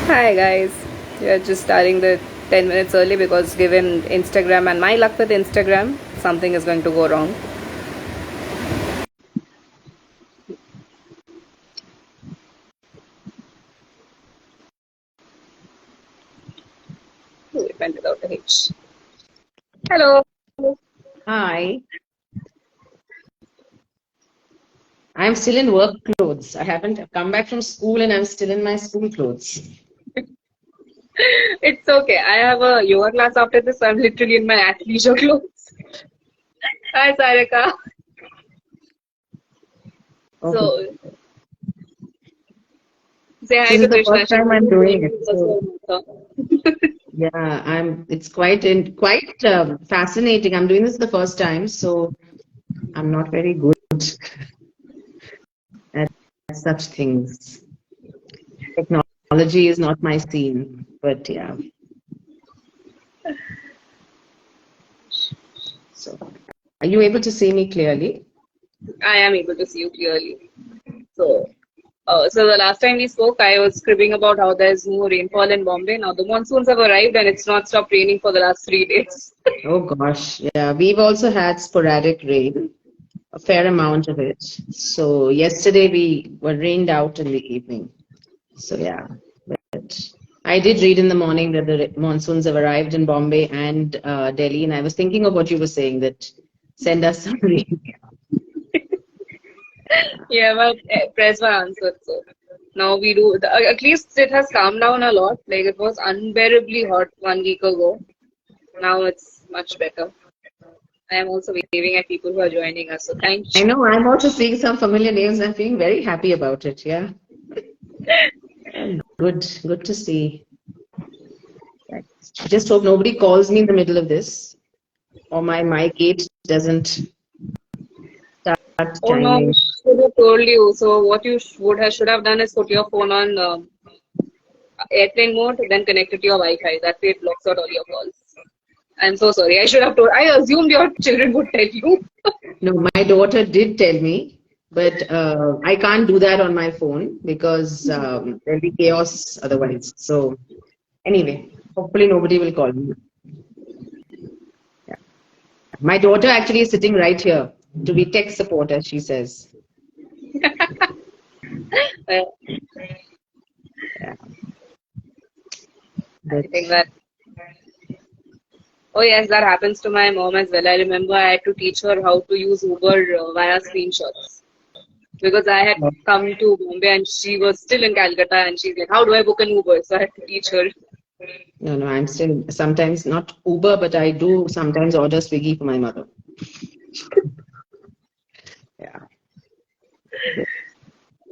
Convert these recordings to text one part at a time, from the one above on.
Hi guys, we are just starting the 10 minutes early because given Instagram and my luck with Instagram, something is going to go wrong. Oh, it went without a hitch. Hello. Hi, I'm still in work clothes. I haven't come back from school and I'm still in my school clothes. It's okay. I have a yoga class after this, so I'm literally in my athleisure clothes. Hi Sarika. Okay. So say hi This to is the Trishna. first She's time I'm doing it. So also yeah, it's quite fascinating. I'm doing this the first time, so I'm not very good at such things. Technology is not my scene, but yeah. So are you able to see me clearly? I am able to see you clearly. So so the last time we spoke, I was cribbing about how there's no rainfall in Bombay. Now the monsoons have arrived and it's not stopped raining for the last 3 days. Oh gosh, yeah. We've also had sporadic rain, a fair amount of it. So yesterday we were rained out in the evening. So yeah, but I did read in the morning that the monsoons have arrived in Bombay and Delhi, and I was thinking of what you were saying that send us some rain. Yeah, but Presva answered so. Now we do, at least it has calmed down a lot. Like it was unbearably hot 1 week ago. Now it's much better. I am also waving at people who are joining us. So thank I you. know I'm also seeing some familiar names. I'm feeling very happy about it. Yeah, good to see. I just hope nobody calls me in the middle of this, or my mic gate doesn't start Oh no, we chiming. should have told you. So what you should have done is put your phone on airplane mode, then connect it to your Wi-Fi. That way it blocks out all your calls. I'm so sorry. I should have told. I assumed your children would tell you. No, my daughter did tell me, but I can't do that on my phone because there'll be chaos otherwise. So anyway, hopefully nobody will call me. My daughter actually is sitting right here to be tech support, as she says. Uh, Yeah, I but think that. Oh yes, that happens to my mom as well. I remember I had to teach her how to use Uber via screenshots because I had come to Bombay and she was still in Calcutta and she's like, "How do I book an Uber?" So I had to teach her. no, I'm still sometimes not Uber, but I do sometimes order Swiggy for my mother. Yeah.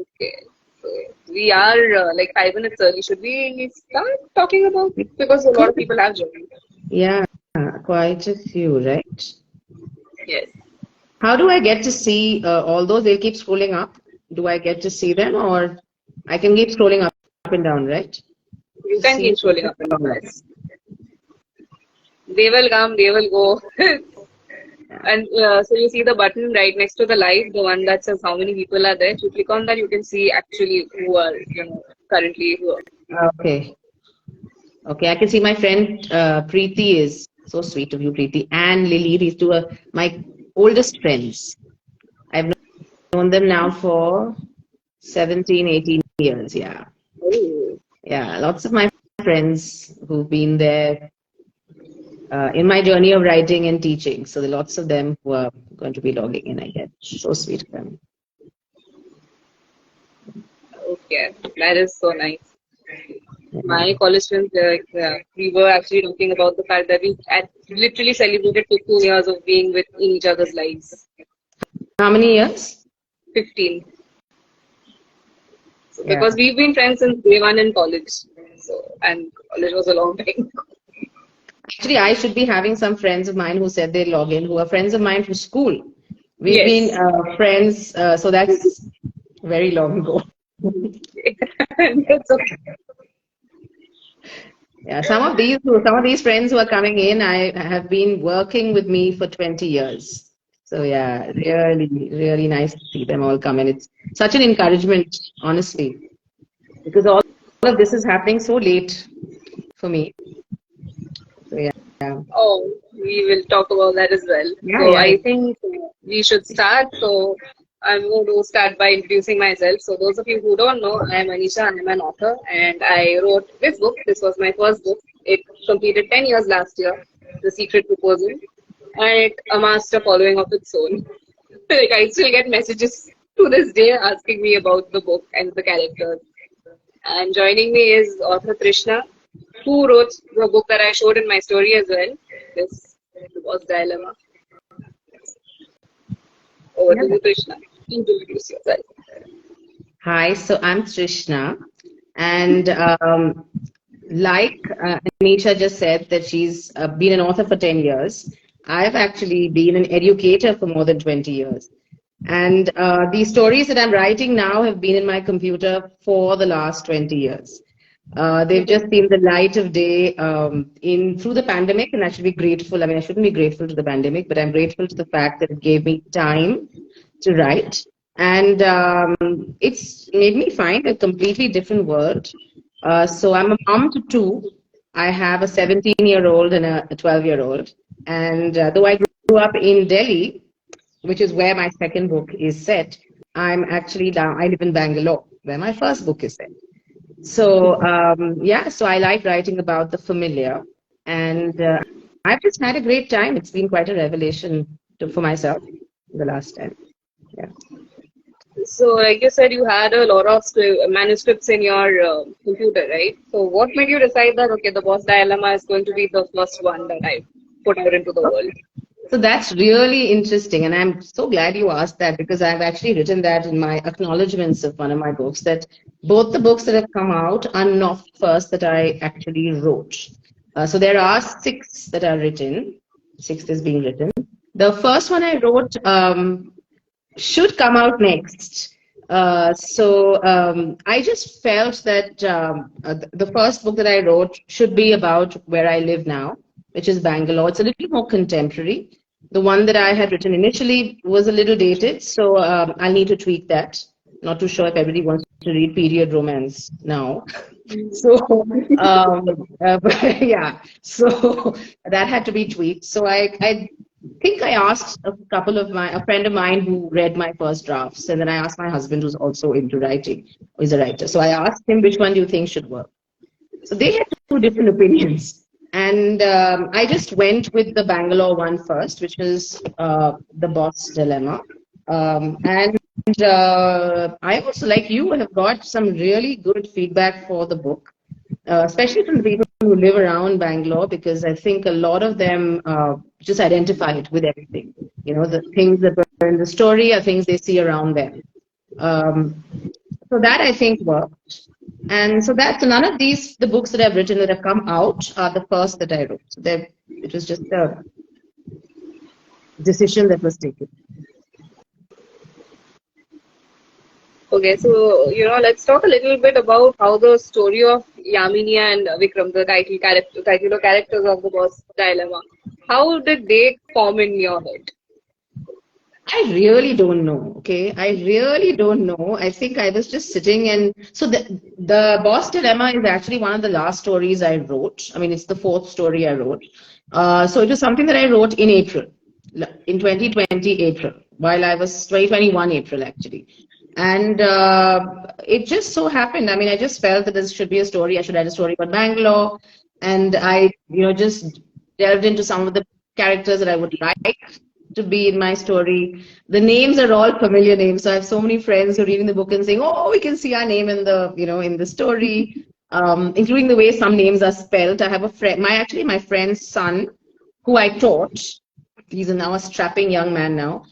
Okay, so we are like 5 minutes early. Should we start talking about because a lot of Good. people have joined. Yeah, quite a few, right? Yes, How do I get to see all those? They'll keep scrolling up. Do I get to see them, or I can keep scrolling up and down, right? you To can keep see scrolling up and down, guys. They will come, they will go. yeah. And so you see the button right next to the live, the one that says how many people are there. If you click on that, you can see actually who are, currently who. Okay. Okay. I can see my friend Preeti is so sweet of you, Preeti, and Lily. These two are my oldest friends. I've known them now for 17, 18 years. Yeah. Oh, Yeah. Lots of my friends who've been there in my journey of writing and teaching. So there are lots of them who are going to be logging in, I guess. So sweet of them. okay, that is so nice. Yeah. My college friends, we were actually talking about the fact that we had literally celebrated 15 years of being with in each other's lives. How many years? 15. So Yeah. because we've been friends since day one in college. So and college was a long time. Actually, I should be having some friends of mine who said they log in, who are friends of mine from school. We've been Yes. friends, so that's very long ago. It's okay. Yeah, some of these friends who are coming in, I have been working with me for 20 years. So yeah, really, really nice to see them all come in. It's such an encouragement, honestly, because all of this is happening so late for me. So yeah. Oh, we will talk about that as well. Yeah, So yeah. I think we should start. So I'm going to start by introducing myself. So those of you who don't know, I am Aniesha. I'm an author, and I wrote this book. This was my first book. It completed 10 years last year, The Secret Proposal, and it amassed a following of its own. Like I still get messages to this day asking me about the book and the characters. And joining me is author Trishna, who wrote the book that I showed in my story as well. This was Dilemma. Over to Yeah. you, Trishna. Introduce yourself. Hi, so I'm Trishna, and like Aniesha just said that she's been an author for 10 years. I've actually been an educator for more than 20 years. And the stories that I'm writing now have been in my computer for the last 20 years. They've just seen the light of day in through the pandemic, and I should be grateful. I mean, I shouldn't be grateful to the pandemic, but I'm grateful to the fact that it gave me time to write, and it's made me find a completely different world. So I'm a mom to two. I have a 17-year-old and a 12-year-old, and though I grew up in Delhi, which is where my second book is set, I'm actually now I live in Bangalore, where my first book is set. So yeah, so I like writing about the familiar, and I've just had a great time. It's been quite a revelation for myself the last time. Yeah. So, like you said, you had a lot of manuscripts in your computer, right? So, what made you decide that, okay, the boss dilemma is going to be the first one that I put out into the world? So that's really interesting, and I'm so glad you asked that because I've actually written that in my acknowledgements of one of my books that both the books that have come out are not first that I actually wrote. So there are six that are written, sixth is being written. The first one I wrote should come out next. So I just felt that the first book that I wrote should be about where I live now, which is Bangalore. It's a little more contemporary. The one that I had written initially was a little dated, so I'll need to tweak that. Not too sure if everybody wants to read period romance now. So, but yeah, so that had to be tweaked. So I think I asked a friend of mine who read my first drafts, and then I asked my husband, who's also into writing, who is a writer. So I asked him, which one do you think should work? So they had two different opinions. And I just went with the Bangalore one first, which was the boss dilemma. And I also, like you, have got some really good feedback for the book, especially from the people who live around Bangalore, because I think a lot of them just identified with everything. You know, the things that were in the story are things they see around them. So that I think worked. And so that's none of these, the books that I've written that have come out are the first that I wrote. So it was just a decision that was taken. Okay, so let's talk a little bit about how the story of Yamini and Vikram, the title characters of the boss dilemma, how did they form in your head? I really don't know. Okay, I really don't know. I think I was just sitting, and so the boss dilemma is actually one of the last stories I wrote. I mean, it's the fourth story I wrote. So it was something that I wrote in April, in 2020 April, while I was 2021 April actually. And it just so happened. I mean, I just felt that this should be a story. I should write a story about Bangalore, and I, just delved into some of the characters that I would like to be in my story. The names are all familiar names. So I have so many friends who are reading the book and saying, "Oh, we can see our name in the, in the story," including the way some names are spelled. I have a friend, my friend's son, who I taught. He's now a strapping young man now.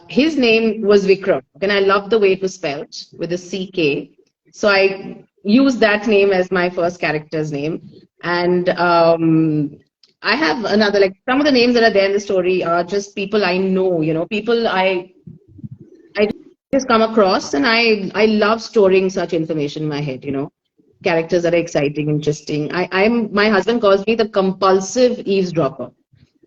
His name was Vikram, and I loved the way it was spelled with a CK. So I used that name as my first character's name. And I have another, like some of the names that are there in the story are just people I know, people I just come across, and I love storing such information in my head, characters that are exciting, interesting. My husband calls me the compulsive eavesdropper.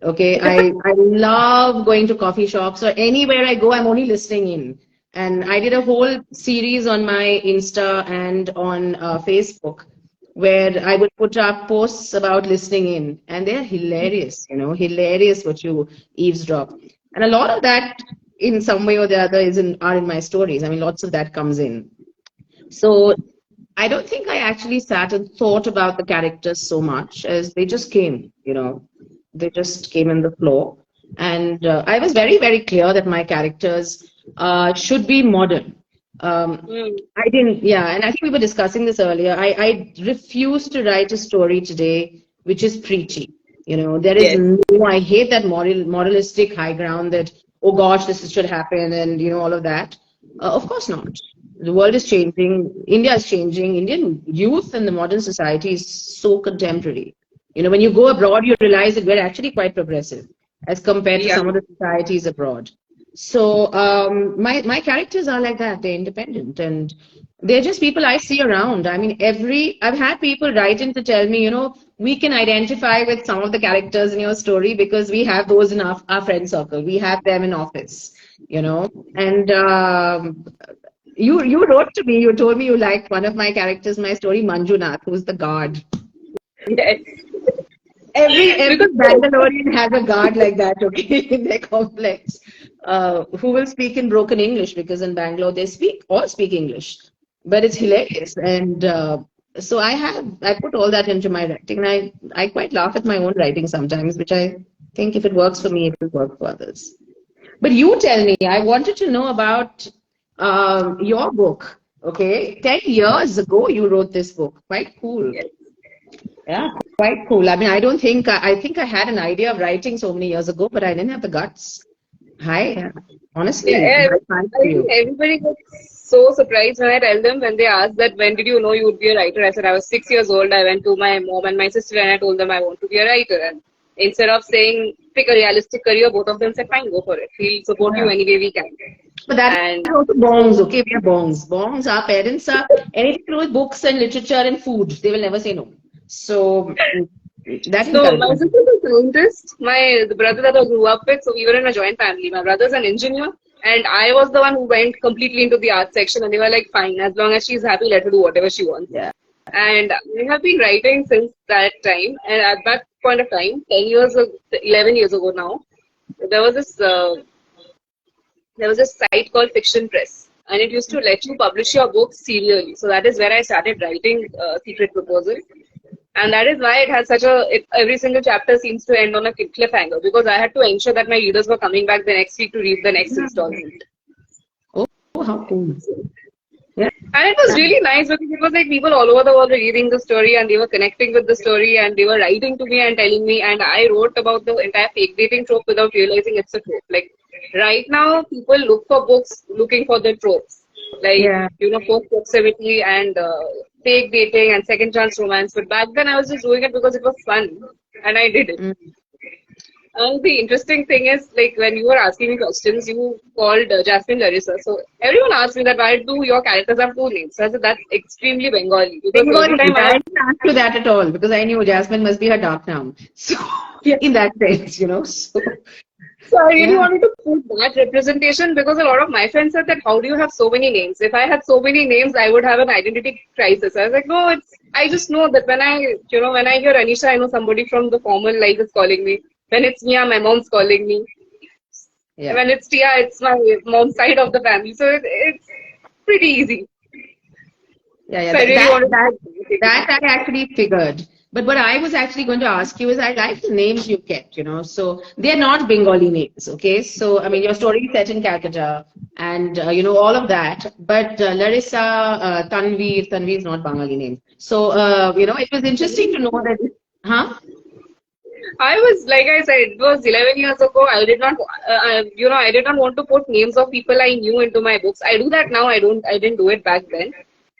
Okay, I love going to coffee shops or anywhere I go, I'm only listening in. And I did a whole series on my Insta and on Facebook where I would put up posts about listening in, and they're hilarious, hilarious what you eavesdrop. And a lot of that, in some way or the other, are in my stories. I mean, lots of that comes in. So I don't think I actually sat and thought about the characters so much as they just came, they just came in the flow. And I was very, very clear that my characters should be modern. I didn't, yeah, and I think we were discussing this earlier. I refuse to write a story today which is preachy. There is Yes. no, I hate that moralistic high ground that, oh gosh, this should happen and, all of that. Of course not. The world is changing. India is changing. Indian youth and the modern society is so contemporary. When you go abroad, you realize that we're actually quite progressive as compared to Yeah. some of the societies abroad. So my characters are like that. They're independent and they're just people I see around. I mean, I've had people write in to tell me, we can identify with some of the characters in your story because we have those in our friend circle. We have them in office, and you wrote to me, you told me you liked one of my characters, my story, Manjunath, who's the guard. Yes. Every Because Bangalorean has a guard like that, okay, in their complex, who will speak in broken English because in Bangalore they all speak English, but it's hilarious. And so I put all that into my writing, and I quite laugh at my own writing sometimes, which I think if it works for me, it will work for others. But you tell me, I wanted to know about your book. Okay, 10 years ago you wrote this book. Quite cool. yes. Yeah, quite cool. I mean, I think I had an idea of writing so many years ago, but I didn't have the guts. Hi, honestly, Yeah, high five I to think you. everybody gets so surprised when I tell them when they ask that when did you know you would be a writer? I said I was 6 years old. I went to my mom and my sister and I told them I want to be a writer. And instead of saying pick a realistic career, both of them said fine, go for it. We'll support you Yeah. any way we can. But that And is also bongs, okay? We are bongs. Bongs, our parents are anything to do with books and literature and food. They will never say no. So that so my encourages me. sister is a scientist. The brother that I grew up with, so we were in a joint family. My brother's an engineer, and I was the one who went completely into the art section. And they were like, "Fine, as long as she's happy, let her do whatever she wants." Yeah. And I have been writing since that time. And at that point of time, 11 years ago now, there was this site called Fiction Press, and it used to let you publish your books serially. So that is where I started writing Secret Proposal. And that is why it has every single chapter seems to end on a cliffhanger because I had to ensure that my readers were coming back the next week to read the next installment. Oh, how cool. Yeah. And it was really nice because it was like people all over the world were reading the story and they were connecting with the story and they were writing to me and telling me. And I wrote about the entire fake dating trope without realizing it's a trope. Like right now, people look for books looking for the tropes. Like, Yeah. forced proximity and fake dating and second chance romance. But back then I was just doing it because it was fun and I did it. Mm. And the interesting thing is, like, when you were asking me questions, you called Jasmine Larissa. So everyone asked me that why do your characters have two names? So I said that's extremely Bengali because every Bengali, time I I have, didn't ask you that at all because I knew Jasmine must be her dark now. So, yeah, in that sense, so I really yeah. wanted to put that representation because a lot of my friends said that how do you have so many names? If I had so many names, I would have an identity crisis. I was like, no, I just know that when I hear Aniesha, I know somebody from the formal life is calling me. When it's Mia, my mom's calling me. Yeah. When it's Tia, it's my mom's side of the family. So it's pretty easy. Yeah, yeah. So I really wanted to put That I actually figured. But what I was actually going to ask you is I like the names you kept, so they're not Bengali names, okay? So, I mean, your story is set in Calcutta and, all of that. But Larissa, Tanvi is not Bengali name. So, it was interesting to know that, huh? I was, like I said, it was 11 years ago. I did not, I did not want to put names of people I knew into my books. I do that now. I didn't do it back then.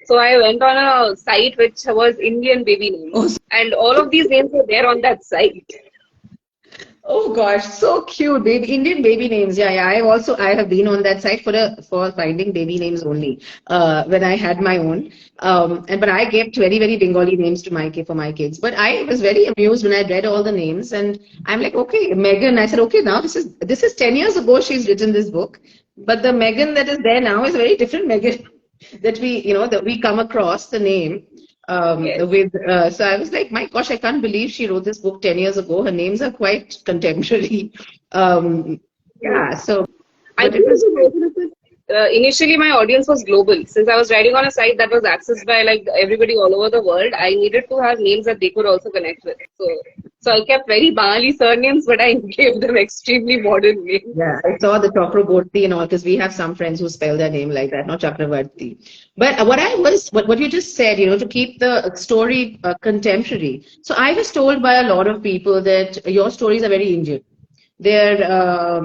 So I went on a site which was Indian baby names. Oh, And all of these names were there on that site. oh gosh, so cute, baby Indian baby names. Yeah, yeah. I have been on that site for finding baby names only. When I had my own, but I gave very very Bengali names to for my kids. But I was very amused when I read all the names, and I'm like, okay, Megan. I said, okay, now this is 10 years ago. She's written this book, But the Megan that is there now is a very different Megan that we come across the name Yes. with. So I was like, my gosh, I can't believe she wrote this book 10 years ago. Her names are quite contemporary. Um, yeah. So, I but think it was. initially my audience was global. Since I was writing on a site that was accessed by like everybody all over the world, I needed to have names that they could also connect with. So I kept very Bengali surnames, but I gave them extremely modern names. Yeah, I saw the Chakraborty and all because we have some friends who spell their name like that, not Chakravarti. But what you just said, to keep the story contemporary. So I was told by a lot of people that your stories are very Indian. They're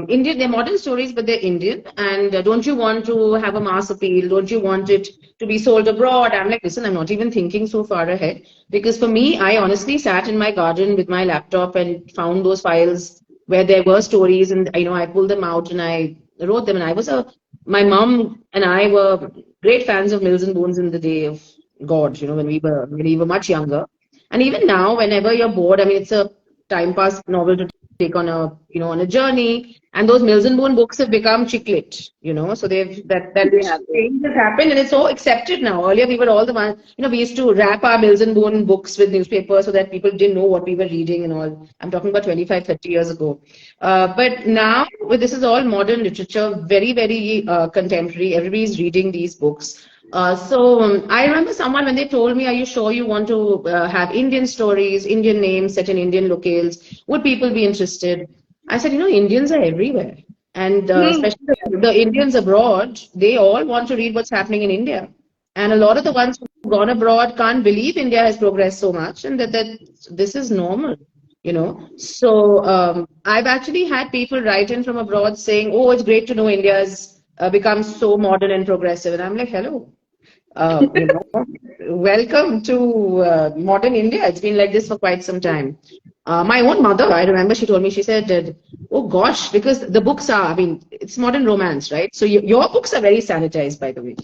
Indian, they're modern stories, but they're Indian. And don't you want to have a mass appeal? Don't you want it to be sold abroad? I'm like, listen, I'm not even thinking so far ahead. Because for me, I honestly sat in my garden with my laptop and found those files where there were stories, and I pulled them out and I wrote them. And my mom and I were great fans of Mills and Bones in the day of God, when we were much younger. And even now, whenever you're bored, I mean, it's a time pass novel to take on a journey. And those Mills and Boone books have become chiclet, so they've that They have it. change has happened and it's so accepted now. Earlier we were all the ones, we used to wrap our Mills and Boone books with newspaper so that people didn't know what we were reading and all. I'm talking about 25, 30 years ago. But now this is all modern literature, very, very contemporary. Everybody's reading these books. So I remember someone when they told me, "Are you sure you want to have Indian stories, Indian names set in Indian locales? Would people be interested?" I said, Indians are everywhere, and Hmm. especially the Indians abroad, they all want to read what's happening in India. And a lot of the ones who've gone abroad can't believe India has progressed so much, and that this is normal. So I've actually had people write in from abroad saying, "Oh, it's great to know India's become so modern and progressive," and I'm like, "Hello." Welcome to modern India. It's been like this for quite some time. My own mother, I remember she told me, she said, "Oh gosh," because the books are, I mean, it's modern romance, right? So your books are very sanitized, by the way.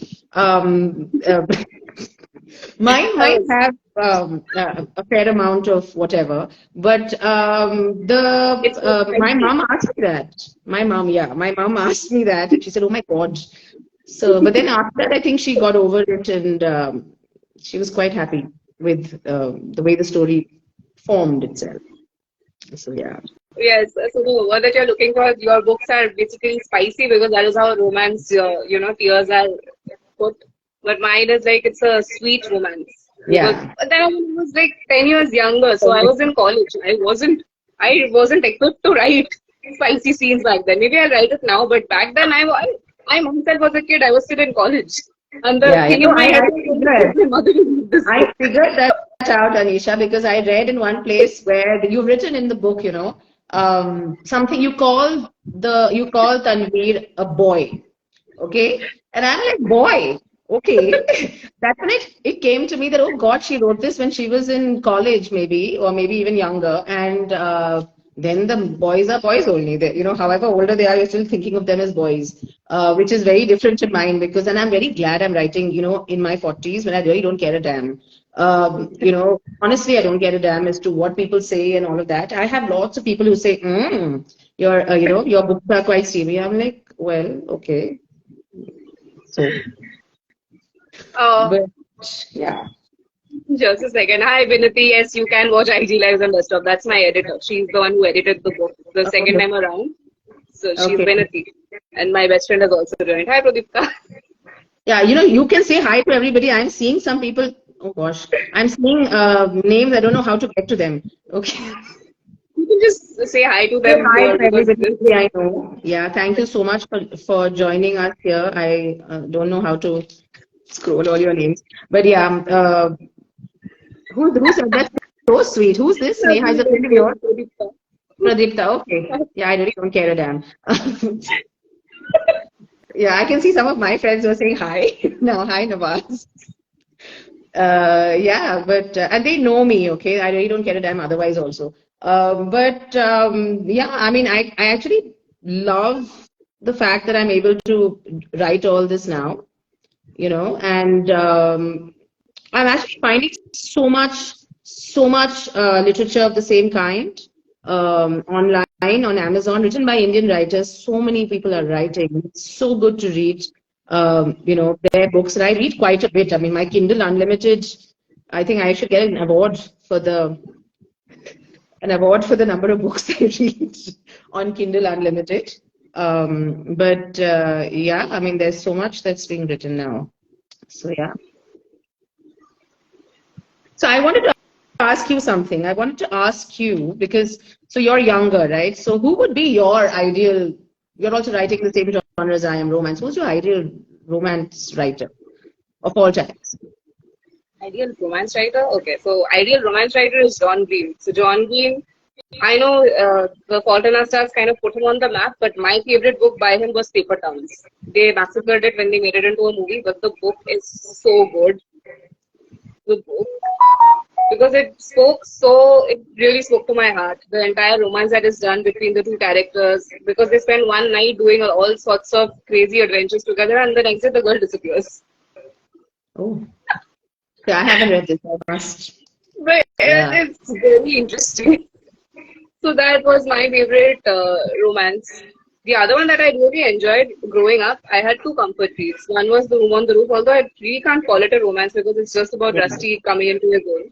Mine I might was, have a fair amount of whatever, but the it's so my spicy. mom asked me that. My mom asked me that, and she said, "Oh my God." So, but then after that, I think she got over it, and she was quite happy with the way the story formed itself. So yeah, Yes, so the word that you're looking for, your books are basically spicy because that is how romance, tears are put. But mine is like it's a sweet romance because yeah. but then I was like 10 years younger, so I was in college. I wasn't equipped to write spicy scenes back then. Maybe I'll write it now, but back then I myself was a kid. I was still in college, and the Yeah, yeah. thing No, in my head was, my mother will read this I book. figured that out, Aniesha, because I read in one place where you've written in the book, something you call Tanveer a boy, okay? And I'm like, boy, okay. That's when it came to me that, oh God, she wrote this when she was in college, maybe, or maybe even younger. And then the boys are boys only. However older they are, you're still thinking of them as boys, which is very different to mine because, and I'm very glad I'm writing, in my 40s when I really don't care a damn. Honestly, I don't care a damn as to what people say and all of that. I have lots of people who say, your books are quite steamy. I'm like, well, okay. So, Uh, but yeah, Just a second. Hi, Vinati. Yes, you can watch IG Lives and stuff. That's my editor. She's the one who edited the book the second oh, time around. So she's okay. Vinati. And my best friend has also joined. Hi, Pradipta. Yeah, you can say hi to everybody. I'm seeing some people. Oh gosh, I'm seeing names. I don't know how to get to them. Okay. You can just say hi to Say them hi here to because everybody. I know. Yeah, thank you so much for joining us here. I don't know how to scroll all your names, but yeah, who said that? So sweet. Who's this? Neha is a friend of yours. Pradipta. Pradipta. Okay. Yeah, I really don't care a damn. Yeah, I can see some of my friends who are saying hi now. Hi, Nawaz. Yeah, but and they know me. Okay, I really don't care a damn otherwise also. But yeah, I mean, I actually love the fact that I'm able to write all this now. And I'm actually finding so much literature of the same kind. online on Amazon, written by Indian writers. So many people are writing. It's so good to read, their books. And I read quite a bit. I mean, my Kindle Unlimited, I think I should get for the an award for the number of books I read on Kindle Unlimited. Yeah, I mean, there's so much that's being written now. So yeah. So I wanted to ask you something. I wanted to ask you because so you're younger, right? So who would be your ideal? You're also writing the same genre as I am, romance. Who's your ideal romance writer of all times? Ideal romance writer? Okay, so ideal romance writer is John Green. So John Green, I know The Fault in Our Stars kind of put him on the map, but my favorite book by him was Paper Towns. They massacred it when they made it into a movie, but the book is so good. The book, because it really spoke to my heart. The entire romance that is done between the two characters, because they spend one night doing all sorts of crazy adventures together, and the next day the girl disappears. Oh, yeah, I haven't read this. I must. But Yeah. it's very interesting. So that was my favorite romance. The other one that I really enjoyed growing up, I had two comfort reads. One was The Room on the Roof, although I really can't call it a romance because it's just about Yeah. Rusty coming into his own.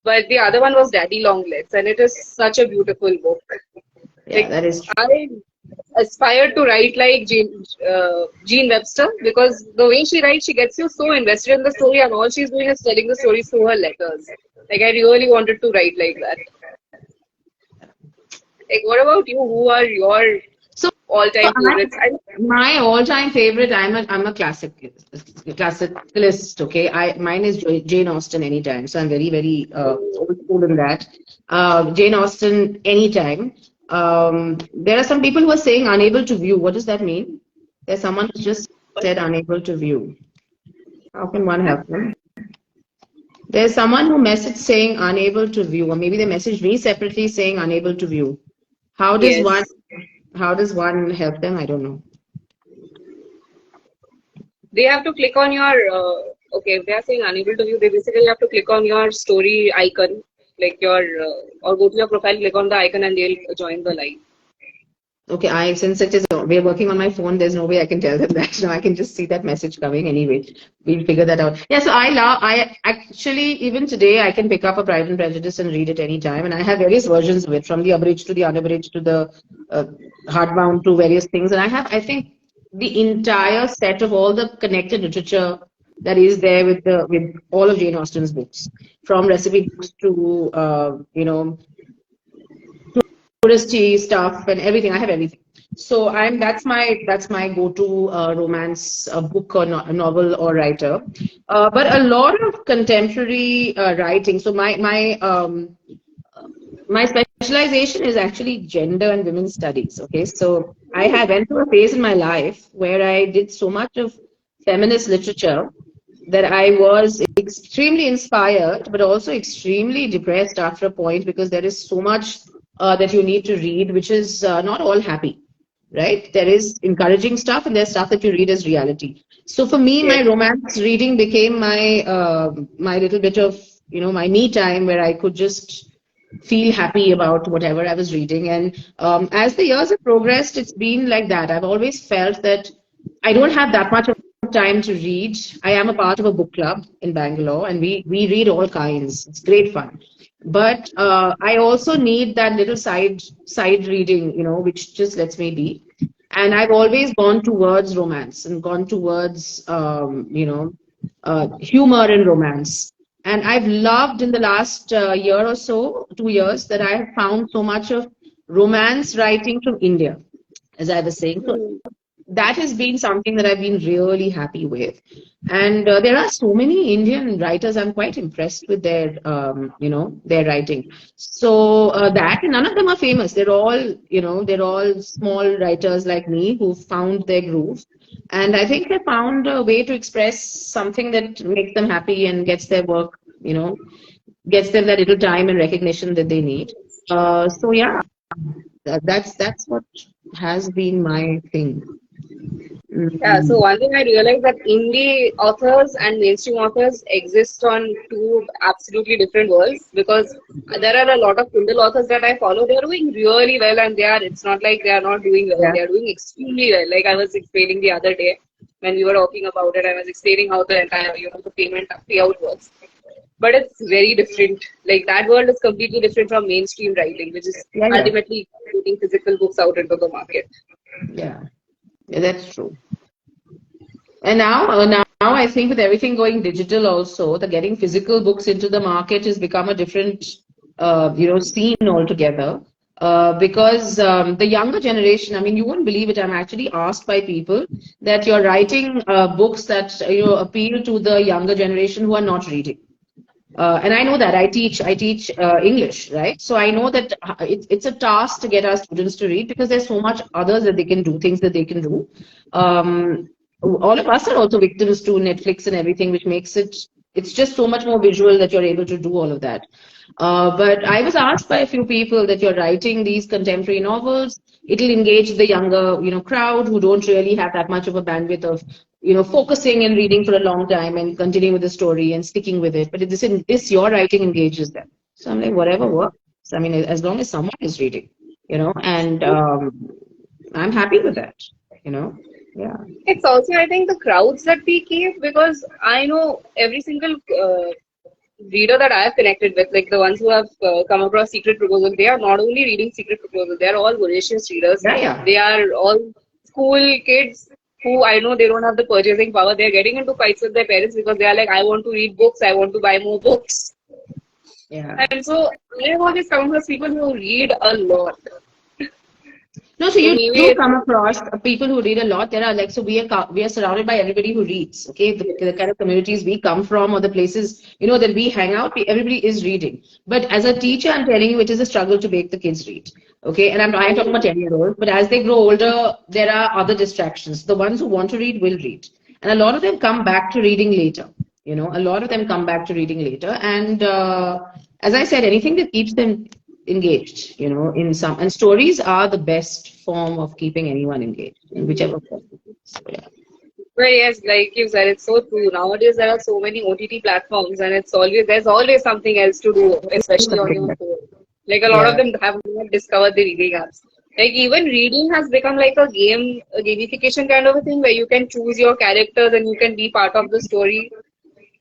But the other one was Daddy Longlegs, and it is such a beautiful book. Yeah, Like, that is true. I aspire to write like Jean Webster because the way she writes, she gets you so invested in the story, and all she's doing is telling the story through her letters. Like, I really wanted to write like that. Like, what about you? Who are your So all-time favorites? my all-time favorite. I'm a classicalist. Okay, mine is Jane Austen anytime. So I'm very old school in that. Jane Austen anytime. There are some people who are saying unable to view. What does that mean? There's someone who just said unable to view. How can one help them? There's someone who messaged saying unable to view, or maybe they messaged me separately saying unable to view. How does one Yes. help them? I don't know. They have to click on your, okay, if they are saying unable to view, they basically have to click on your story icon, like or go to your profile, click on the icon, and they'll join the live. Okay, since we're working on my phone, there's no way I can tell them that. No, I can just see that message coming anyway. We'll figure that out. Yeah, so I actually, even today, I can pick up a Pride and Prejudice and read it anytime. And I have various versions of it, from the abridged to the unabridged to the hardbound to various things. And I think, the entire set of all the connected literature that is there with all of Jane Austen's books, from recipe books to, touristy stuff and everything. I have everything. So that's my go-to romance book or novel or writer. But a lot of contemporary writing. So my specialization is actually gender and women's studies. Okay, so I went through a phase in my life where I did so much of feminist literature that I was extremely inspired, but also extremely depressed after a point, because there is so much that you need to read, which is not all happy, right? There is encouraging stuff, and there's stuff that you read as reality. So for me, my Yes. romance reading became my little bit of my me time, where I could just feel happy about whatever I was reading. And as the years have progressed, it's been like that. I've always felt that I don't have that much of time to read. I am a part of a book club in Bangalore, and we read all kinds. It's great fun. But I also need that little side reading, which just lets me be. And I've always gone towards romance and gone towards humor in romance. And I've loved in the last year or so, 2 years, that I have found so much of romance writing from India, as I was saying. So that has been something that I've been really happy with. And there are so many Indian writers. I'm quite impressed with their writing. So that, and none of them are famous. They're all small writers like me who found their groove. And I think they found a way to express something that makes them happy and gets their work, gets them that little time and recognition that they need. So yeah, that's what has been my thing. Yeah, so Mm. one thing I realized that indie authors and mainstream authors exist on two absolutely different worlds, because there are a lot of Kindle authors that I follow. They're doing really well, and it's not like they are not doing well. Yeah, They are doing extremely well. Like I was explaining the other day when we were talking about it, I was explaining how the entire, the payment payout works. But it's very different. Like that world is completely different from mainstream writing, which is yeah, yeah, ultimately putting physical books out into the market. yeah. Yeah, that's true. And now I think with everything going digital also, the getting physical books into the market has become a different, scene altogether. Because the younger generation, I mean, you won't believe it. I'm actually asked by people that you're writing books that appeal to the younger generation who are not reading. And I know that I teach English, right? So I know that it's a task to get our students to read because there's so much others that they can do, things that they can do. All of us are also victims to Netflix and everything, which makes it's just so much more visual that you're able to do all of that. But I was asked by a few people that you're writing these contemporary novels. It'll engage the younger, crowd who don't really have that much of a bandwidth of, focusing and reading for a long time and continuing with the story and sticking with it. But this your writing engages them. So I'm like, whatever works. I mean, as long as someone is reading, and I'm happy with that, you know. Yeah. It's also, I think, the crowds that we keep, because I know every single reader that I have connected with, like the ones who have come across Secret Proposal, they are not only reading Secret Proposal, they are all voracious readers. Yeah, yeah. They are all school kids who I know they don't have the purchasing power. They're getting into fights with their parents because they are like, I want to read books, I want to buy more books. Yeah. And so I have always come across people who read a lot. No, so So you maybe do it's, come across people who read a lot. There are like, so we are surrounded by everybody who reads. Okay, the kind of communities we come from or the places that we hang out, everybody is reading. But as a teacher, I'm telling you, it is a struggle to make the kids read. Okay, and I'm talking about 10-year-olds. But as they grow older, there are other distractions. The ones who want to read will read, and a lot of them come back to reading later. A lot of them come back to reading later, and as I said, anything that keeps them engaged, in some, and stories are the best form of keeping anyone engaged in whichever form. So, yeah. well, yes, like you said, it's so true. Nowadays there are so many OTT platforms, and there's always something else to do, especially on Something your that- phone. Like a lot of yeah. them have not discovered the reading apps. Like even reading has become like a gamification kind of a thing where you can choose your characters and you can be part of the story.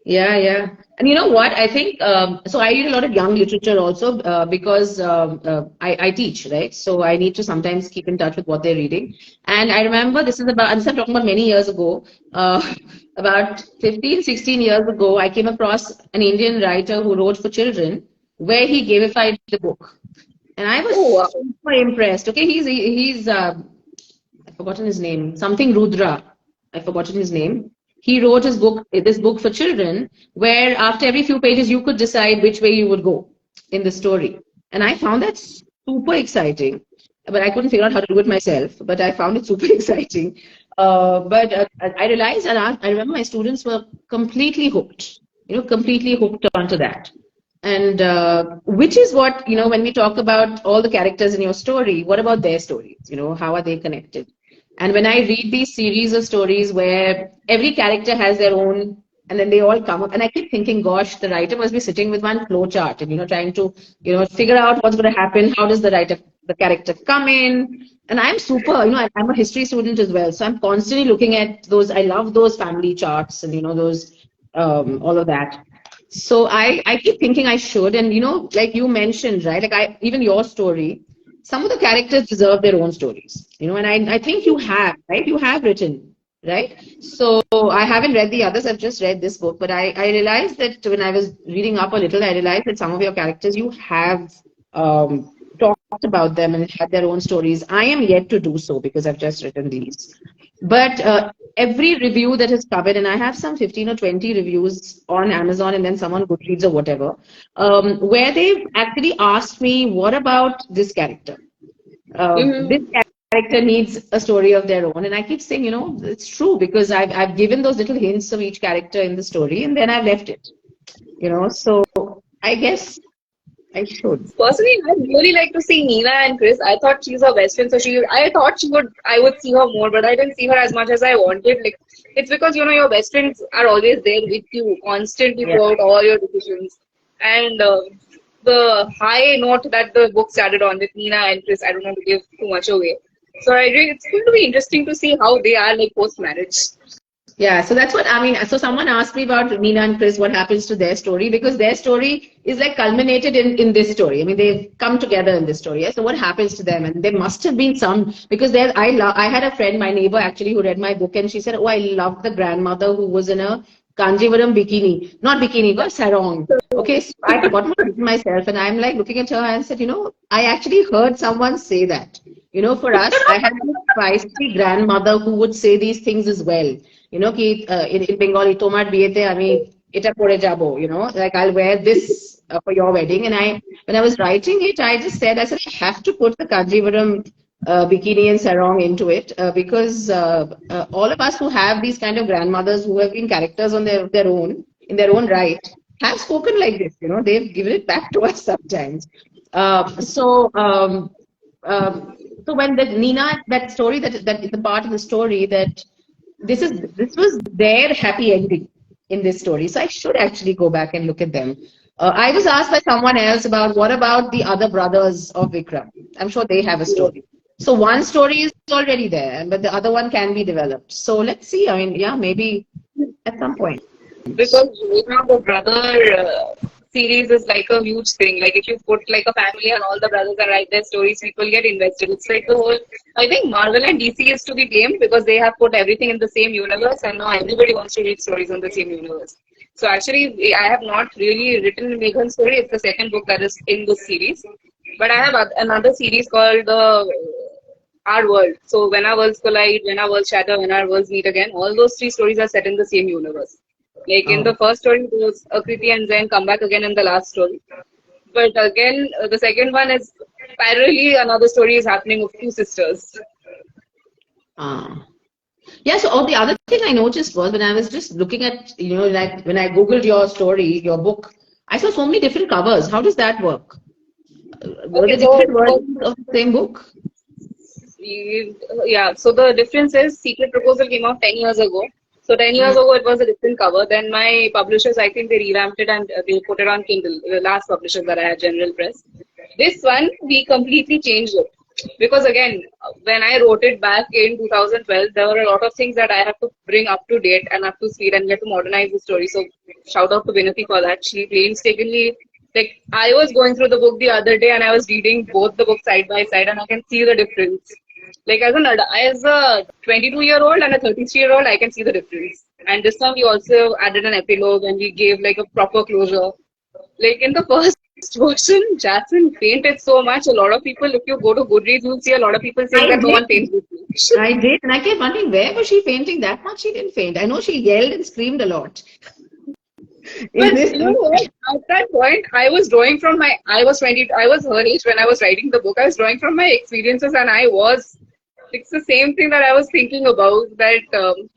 Yeah, yeah. And you know what? I think so. I read a lot of young literature also because I teach, right? So I need to sometimes keep in touch with what they're reading. And I remember this I'm talking about many years ago, about 15, 16 years ago, I came across an Indian writer who wrote for children where he gamified the book. And I Oh was wow. super impressed. Okay, he's I've forgotten his name, something Rudra. I've forgotten his name. He wrote this book for children, where after every few pages you could decide which way you would go in the story. And I found that super exciting. But I couldn't figure out how to do it myself. But I found it super exciting. But I realized, and I remember my students were completely hooked. Completely hooked onto that. And which is what, when we talk about all the characters in your story, what about their stories? How are they connected? And when I read these series of stories where every character has their own, and then they all come up, and I keep thinking, gosh, the writer must be sitting with one flow chart and, trying to, figure out what's going to happen. How does the character come in? And I'm super, I'm a history student as well. So I'm constantly looking at those. I love those family charts and, those, all of that. So I keep thinking I should, and like you mentioned, right? Like even your story, some of the characters deserve their own stories, and I think you have, right? You have written, right? So I haven't read the others. I've just read this book, but I realized that when I was reading up a little, I realized that some of your characters you have talked about them and had their own stories. I am yet to do so because I've just written these. But every review that has covered, and I have some 15 or 20 reviews on Amazon and then some on Goodreads or whatever, where they've actually asked me, what about this character? This Hmm. character needs a story of their own. And I keep saying, it's true because I've given those little hints of each character in the story and then I've left it, so I guess I should. Personally, I'd really like to see Nina and Chris. I thought she's her best friend, so I thought I would see her more, but I didn't see her as much as I wanted. Like, it's because, your best friends are always there with you constantly Yeah. throughout all your decisions. And the high note that the book started on with Nina and Chris, I don't want to give too much away. So it's going to be interesting to see how they are like post-marriage. Yeah, so that's what I mean. So someone asked me about Nina and Chris, what happens to their story, because their story is like culminated in this story. I mean, they've come together in this story. Yeah? So what happens to them? And there must have been some, because I had a friend, my neighbor actually, who read my book, and she said, "Oh, I love the grandmother who was in a Kanjivaram bikini, not bikini, but sarong." Okay, so I forgot myself, and I'm like looking at her and said, I actually heard someone say that. For us, I had a feisty grandmother who would say these things as well. In Bengali, tomar biete ami eta pore jabo, like I'll wear this for your wedding. And when I was writing it, I said, I have to put the Kanjivaram bikini and sarong into it because all of us who have these kind of grandmothers who have been characters on their own, in their own right, have spoken like this. They've given it back to us sometimes. So when that story, that is the part of the story that this was their happy ending in this story. So I should actually go back and look at them. I was asked by someone else about what about the other brothers of Vikram. I'm sure they have a story. So one story is already there, but the other one can be developed. So let's see. I mean, yeah, maybe at some point. Because the brother series is like a huge thing. Like if you put like a family and all the brothers and write their stories, people get invested. It's like the whole. I think Marvel and DC is to be blamed because they have put everything in the same universe, and now everybody wants to read stories in the same universe. So actually, I have not really written Meghan's story. It's the second book that is in this series, but I have another series called Our World. So when our worlds collide, when our worlds shatter, when our worlds meet again, all those three stories are set in the same universe. Like in the first story, those Akriti and Zen come back again in the last story. But again, the second one is parallelly another story is happening of two sisters. Yeah, so the other thing I noticed was when I was just looking at, like when I Googled your story, your book, I saw so many different covers. How does that work? Were there different versions of the same book? Yeah, so the difference is Secret Proposal came out 10 years ago. So 10 years ago, it was a different cover. Then my publishers, I think they revamped it and they put it on Kindle, the last publishers that I had, General Press. This one, we completely changed it. Because again, when I wrote it back in 2012, there were a lot of things that I had to bring up to date and up to speed and get to modernize the story. So shout out to Vinati for that. She painstakingly, like I was going through the book the other day and I was reading both the books side by side and I can see the difference. Like as a 22-year-old and a 33-year-old, I can see the difference. And this time we also added an epilogue and we gave like a proper closure. Like in the first version, Jasmine fainted so much. A lot of people, if you go to Goodreads, you'll see a lot of people saying that no one faints this much. I did, and I kept wondering where was she fainting that much? She didn't faint. I know she yelled and screamed a lot. But you know what? At that point, I was drawing from I was her age when I was writing the book. I was drawing from my experiences, and it's the same thing that I was thinking about. That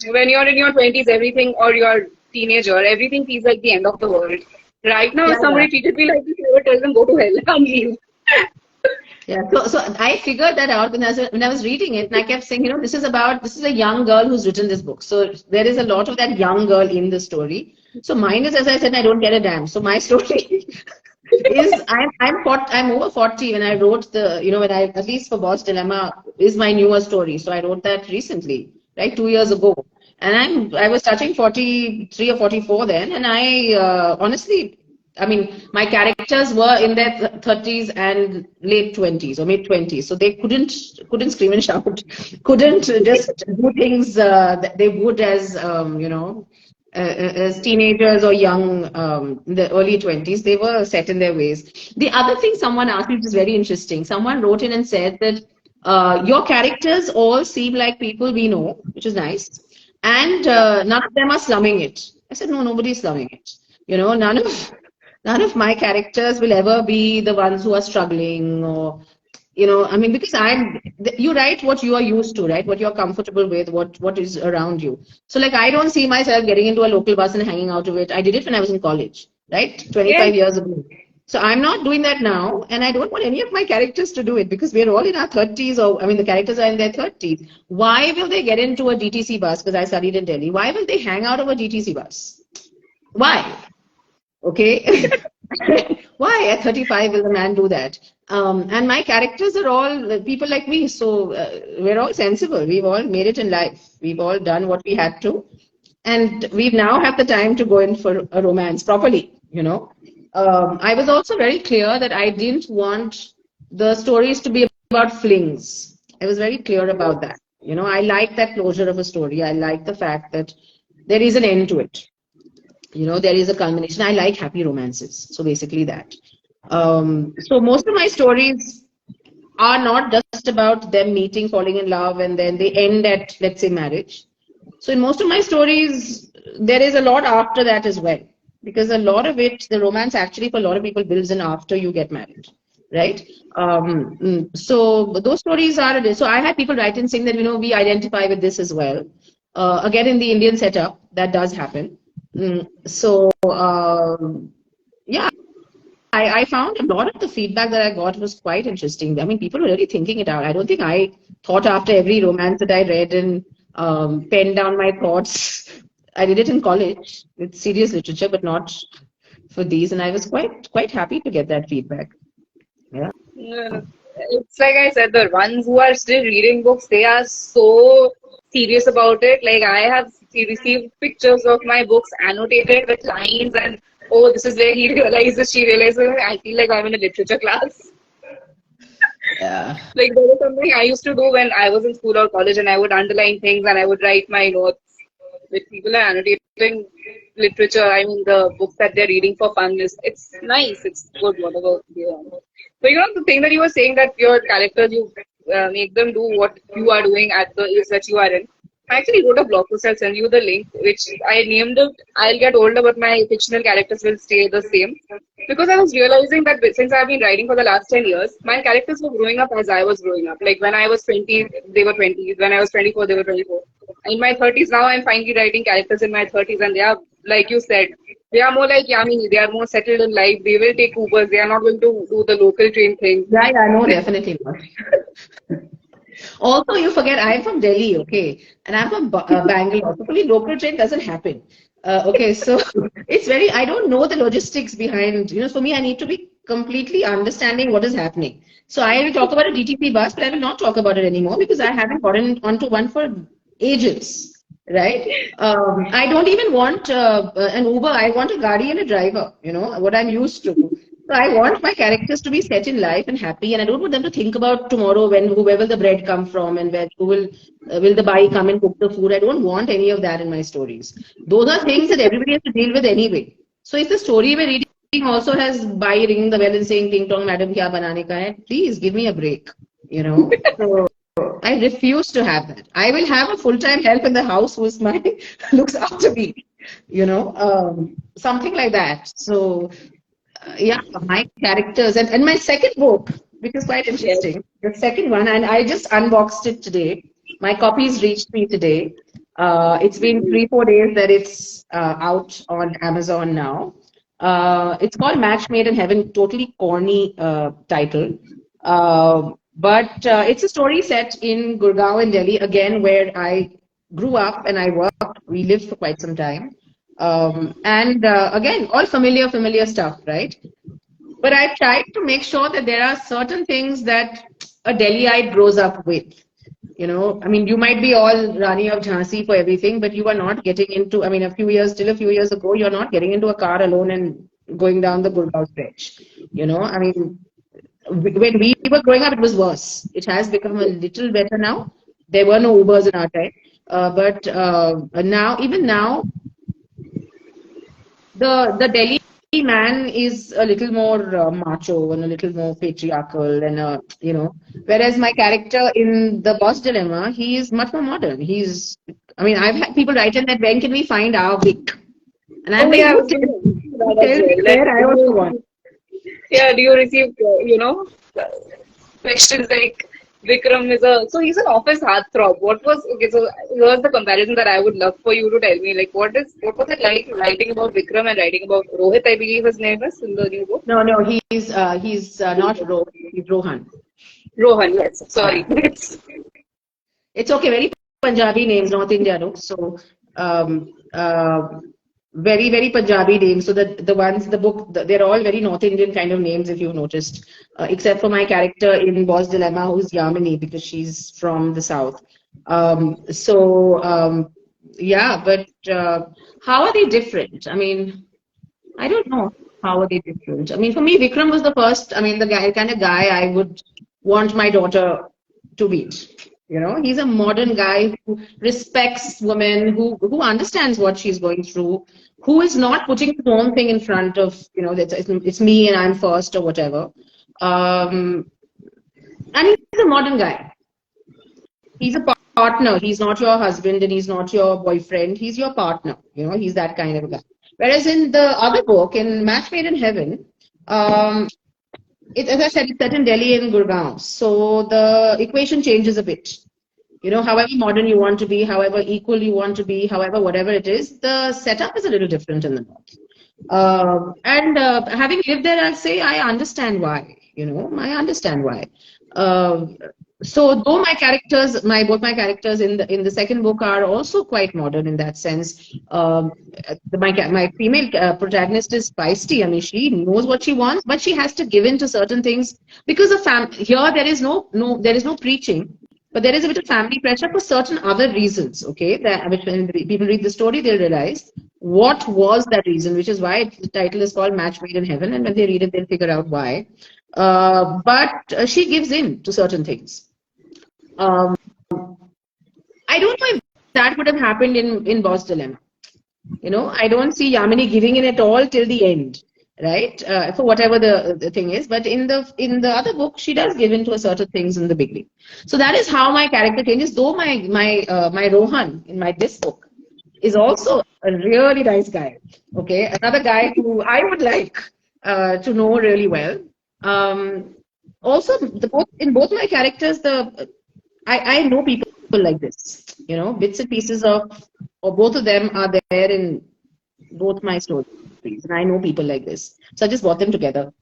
when you're in your 20s, everything, or you're a teenager, everything feels like the end of the world. Right now, if somebody treated me like this, I would tell them go to hell and leave. Yeah, so I figured that out when I was reading it, and I kept saying, this is a young girl who's written this book. So there is a lot of that young girl in the story. So mine is, as I said, I don't get a damn. So my story is I'm over 40 when I wrote when I, at least for Boss Dilemma, is my newer story. So I wrote that recently, right, 2 years ago. And I was touching 43 or 44 then, and I honestly, I mean, my characters were in their 30s and late 20s or mid 20s, so they couldn't scream and shout, couldn't just do things that they would as as teenagers or young in the early 20s. They were set in their ways. The other thing someone asked me, which is very interesting, someone wrote in and said that your characters all seem like people we know, which is nice. And none of them are slumming it. I said, no, nobody's slumming it. None of my characters will ever be the ones who are struggling or, I mean, because you write what you are used to, right? What you're comfortable with, what is around you. So like, I don't see myself getting into a local bus and hanging out of it. I did it when I was in college, right? 25 years ago. So I'm not doing that now, and I don't want any of my characters to do it because we're all in our 30s, or I mean, the characters are in their 30s. Why will they get into a DTC bus? Because I studied in Delhi. Why will they hang out of a DTC bus? Why? Okay. Why at 35 will a man do that? And my characters are all people like me, so we're all sensible. We've all made it in life. We've all done what we had to, and we now have the time to go in for a romance properly. I was also very clear that I didn't want the stories to be about flings. I was very clear about that. I like that closure of a story. I like the fact that there is an end to it. There is a culmination. I like happy romances. So basically that. So most of my stories are not just about them meeting, falling in love, and then they end at, let's say, marriage. So in most of my stories, there is a lot after that as well. Because a lot of it, the romance actually for a lot of people builds in after you get married. Right? So those stories are, so I had people write in saying that, we identify with this as well. Again, in the Indian setup, that does happen. So, yeah, I found a lot of the feedback that I got was quite interesting. I mean, people were really thinking it out. I don't think I thought after every romance that I read and penned down my thoughts. I did it in college with serious literature, but not for these. And I was quite happy to get that feedback. Yeah. It's like I said, the ones who are still reading books, they are so serious about it. Like I have received pictures of my books annotated with lines and, oh, this is where he realizes, she realizes. I feel like I'm in a literature class. Yeah. Like there was something I used to do when I was in school or college, and I would underline things and I would write my notes. With people are annotating literature, I mean the books that they're reading for fun, it's nice, it's good, whatever they are. But the thing that you were saying, that your characters, you make them do what you are doing at the age that you are in. I actually wrote a blog post. I'll send you the link, which I named it I'll Get Older, but my fictional characters will stay the same. Because I was realizing that since I've been writing for the last 10 years, my characters were growing up as I was growing up. Like when I was 20, they were 20. When I was 24, they were 24. In my 30s, now I'm finally writing characters in my 30s, and they are, like you said, they are more like Yamini. They are more settled in life. They will take Ubers. They are not going to do the local train thing. Yeah, no, definitely not. Also, you forget I'm from Delhi, okay, and I'm from Bangalore. Probably local train doesn't happen. Okay, so it's very. I don't know the logistics behind. For me, I need to be completely understanding what is happening. So I will talk about a DTP bus, but I will not talk about it anymore because I haven't gotten onto one for ages. Right? I don't even want an Uber. I want a gadi and a driver. What I'm used to. So I want my characters to be set in life and happy, and I don't want them to think about tomorrow where will the bread come from and who will the bai come and cook the food. I don't want any of that in my stories. Those are things that everybody has to deal with anyway. So if the story we're reading also has bai ringing the bell and saying "Ting tong, madam, kya banane ka hai?" Please give me a break. So I refuse to have that. I will have a full-time help in the house who is looks after me. Something like that. So. Yeah, my characters and my second book, which is quite interesting. The second one, and I just unboxed it today. My copies reached me today. It's been 3-4 days that it's out on Amazon now. It's called Match Made in Heaven. Totally corny title, but it's a story set in Gurgaon in Delhi, again where I grew up and I worked. We lived for quite some time. And again, all familiar stuff, right? But I tried to make sure that there are certain things that a Delhiite grows up with. I mean, you might be all Rani of Jhansi for everything, but you are not getting into, I mean, a few years ago, you're not getting into a car alone and going down the Gurgaon stretch. I mean, when we were growing up, it was worse. It has become a little better now. There were no Ubers in our time. But even now, the Delhi man is a little more macho and a little more patriarchal, and whereas my character in The Boss Dilemma, he is much more modern. I've had people write in that when can we find our Vic? And I'm like, where I was the one. Yeah, do you receive questions like Vikram is a, so he's an office heartthrob. What was, okay, so here's the comparison that I would love for you to tell me. Like, what was it like writing about Vikram and writing about Rohit, I believe his name is in the new book? No, he's not Rohan. He's Rohan. Rohan, yes. Sorry. Yeah. It's okay. Very Punjabi names, North India, no? So, um, uh, very, very Punjabi names. So the ones in the book, they're all very North Indian kind of names, if you've noticed, except for my character in Boss Dilemma, who's Yamini, because she's from the south. Yeah, but how are they different? I mean, I don't know how are they different. I mean, for me, Vikram was the first. I mean, the kind of guy I would want my daughter to meet. You know, he's a modern guy who respects women, who understands what she's going through, who is not putting his own thing in front of, you know, it's me and I'm first or whatever. And he's a modern guy. He's a partner. He's not your husband and he's not your boyfriend. He's your partner. You know, he's that kind of a guy. Whereas in the other book, in Match Made in Heaven, as I said, it's set in Delhi and Gurgaon. So the equation changes a bit. You know, however modern you want to be, however equal you want to be, however whatever it is, the setup is a little different in the north. Having lived there, I'll say I understand why. You know, I understand why. So though both my characters in the second book are also quite modern in that sense. My female protagonist is feisty. I mean, she knows what she wants, but she has to give in to certain things because of here there is no preaching, but there is a bit of family pressure for certain other reasons. Okay, which when people read the story, they'll realize what was that reason, which is why the title is called Match Made in Heaven, and when they read it, they'll figure out why. But she gives in to certain things. I don't know if that would have happened in Boss Dilemma. You know, I don't see Yamini giving in at all till the end, right? For whatever the thing is. But in the other book, she does give in to a certain things in the beginning. So that is how my character changes. Though my Rohan in this book is also a really nice guy. Okay, another guy who I would like to know really well. Also, in both my characters, I know people like this, you know, bits and pieces or both of them are there in both my stories, and I know people like this. So I just brought them together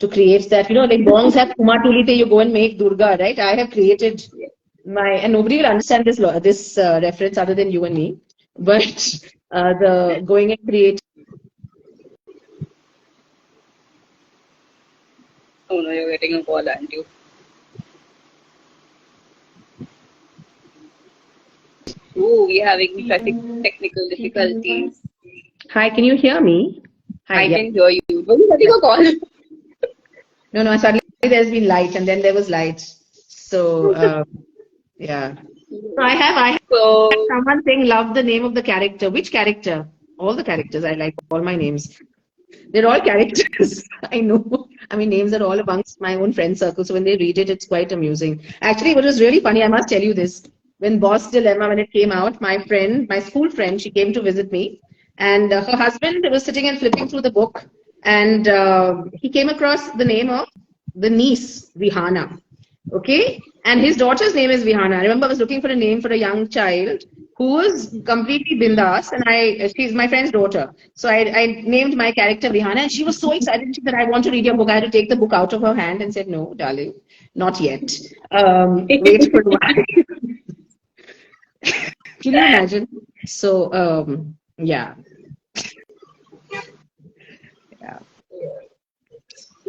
to create that, you know, like Bongs have Kuma Tulite, you go and make Durga, right? I have created and nobody will understand this reference other than you and me, but the going and create. Oh no, you're getting a call, aren't you? Ooh, we're having technical difficulties. Hi, can you hear me? Hi, I can hear you. Were you getting a call? No, suddenly there's been light and then there was light. So, yeah. So I have someone saying love the name of the character. Which character? All the characters. I like all my names. They're all characters. I know. I mean, names are all amongst my own friend circle. So when they read it, it's quite amusing. Actually, what was really funny, I must tell you this. When Boss Dilemma, when it came out, my school friend, she came to visit me. And her husband was sitting and flipping through the book. And he came across the name of the niece, Vihana. Okay? And his daughter's name is Vihana. I remember I was looking for a name for a young child who was completely bindas, and she's my friend's daughter. So I named my character Vihana, and she was so excited. She said, I want to read your book. I had to take the book out of her hand and said, no, darling, not yet. Wait for a while. Can you imagine? So, yeah.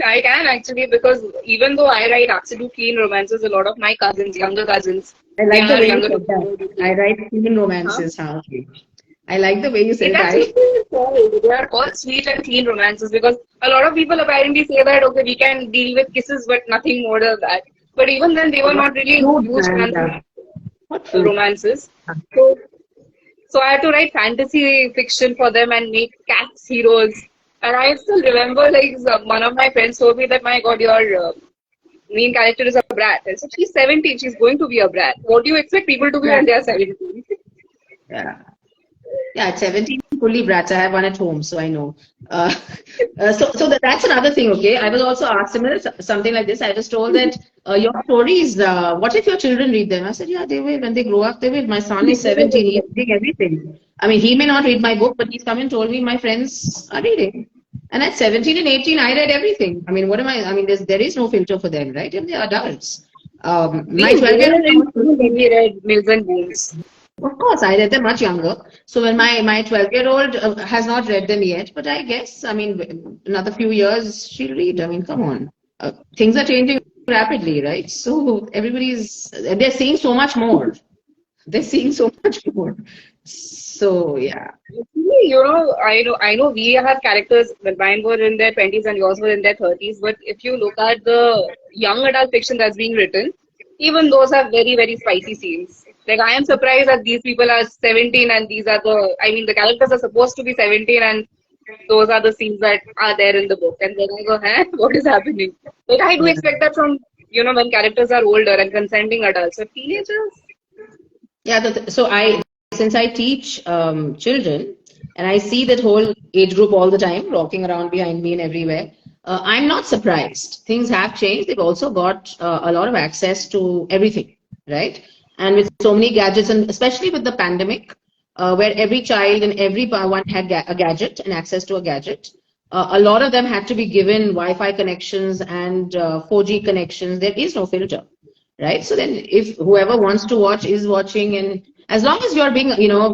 I can actually, because even though I write absolute clean romances, a lot of my cousins, younger cousins, I like the way you said that. I write clean romances. Huh? I like the way you said that. They are called sweet and clean romances because a lot of people apparently say that, okay, we can deal with kisses, but nothing more than that. But even then, they were not really huge romances. So I had to write fantasy fiction for them and make cats heroes. And I still remember, like, one of my friends told me that, my God, your main character is a brat. I said, she's 17, she's going to be a brat. What do you expect people to be when they are 17? Yeah. Yeah, at 17, fully brats. I have one at home, so I know. Uh, that's another thing, okay? I was also asked similar something like this. I was told that your stories, what if your children read them? I said, yeah, they will. When they grow up, they will. My son is 17. He's reading everything. I mean, he may not read my book, but he's come and told me my friends are reading. And at 17 and 18, I read everything. I mean, what am I mean, there is no filter for them, right? And they're adults. My We 12-year-old were in school when we read Mills and Boons. of course, I read them much younger. So when my 12-year-old has not read them yet, but I guess, I mean, another few years she'll read. I mean, come on. Things are changing rapidly, right? So they're seeing so much more. They're seeing so much more. So, yeah. Actually, I know we have characters, well, mine were in their 20s and yours were in their 30s, but if you look at the young adult fiction that's being written, even those have very, very spicy scenes. Like, I am surprised that these people are 17 and the characters are supposed to be 17 and those are the scenes that are there in the book. And then I go, huh, what is happening? Like, I do Yeah. expect that from, when characters are older and consenting adults. But teenagers, Yeah, since I teach children and I see that whole age group all the time walking around behind me and everywhere, I'm not surprised. Things have changed. They've also got a lot of access to everything, right? And with so many gadgets, and especially with the pandemic, where every child and everyone had a gadget and access to a gadget, a lot of them had to be given Wi-Fi connections and 4G connections. There is no filter, right? So then if whoever wants to watch is watching, and as long as you're being,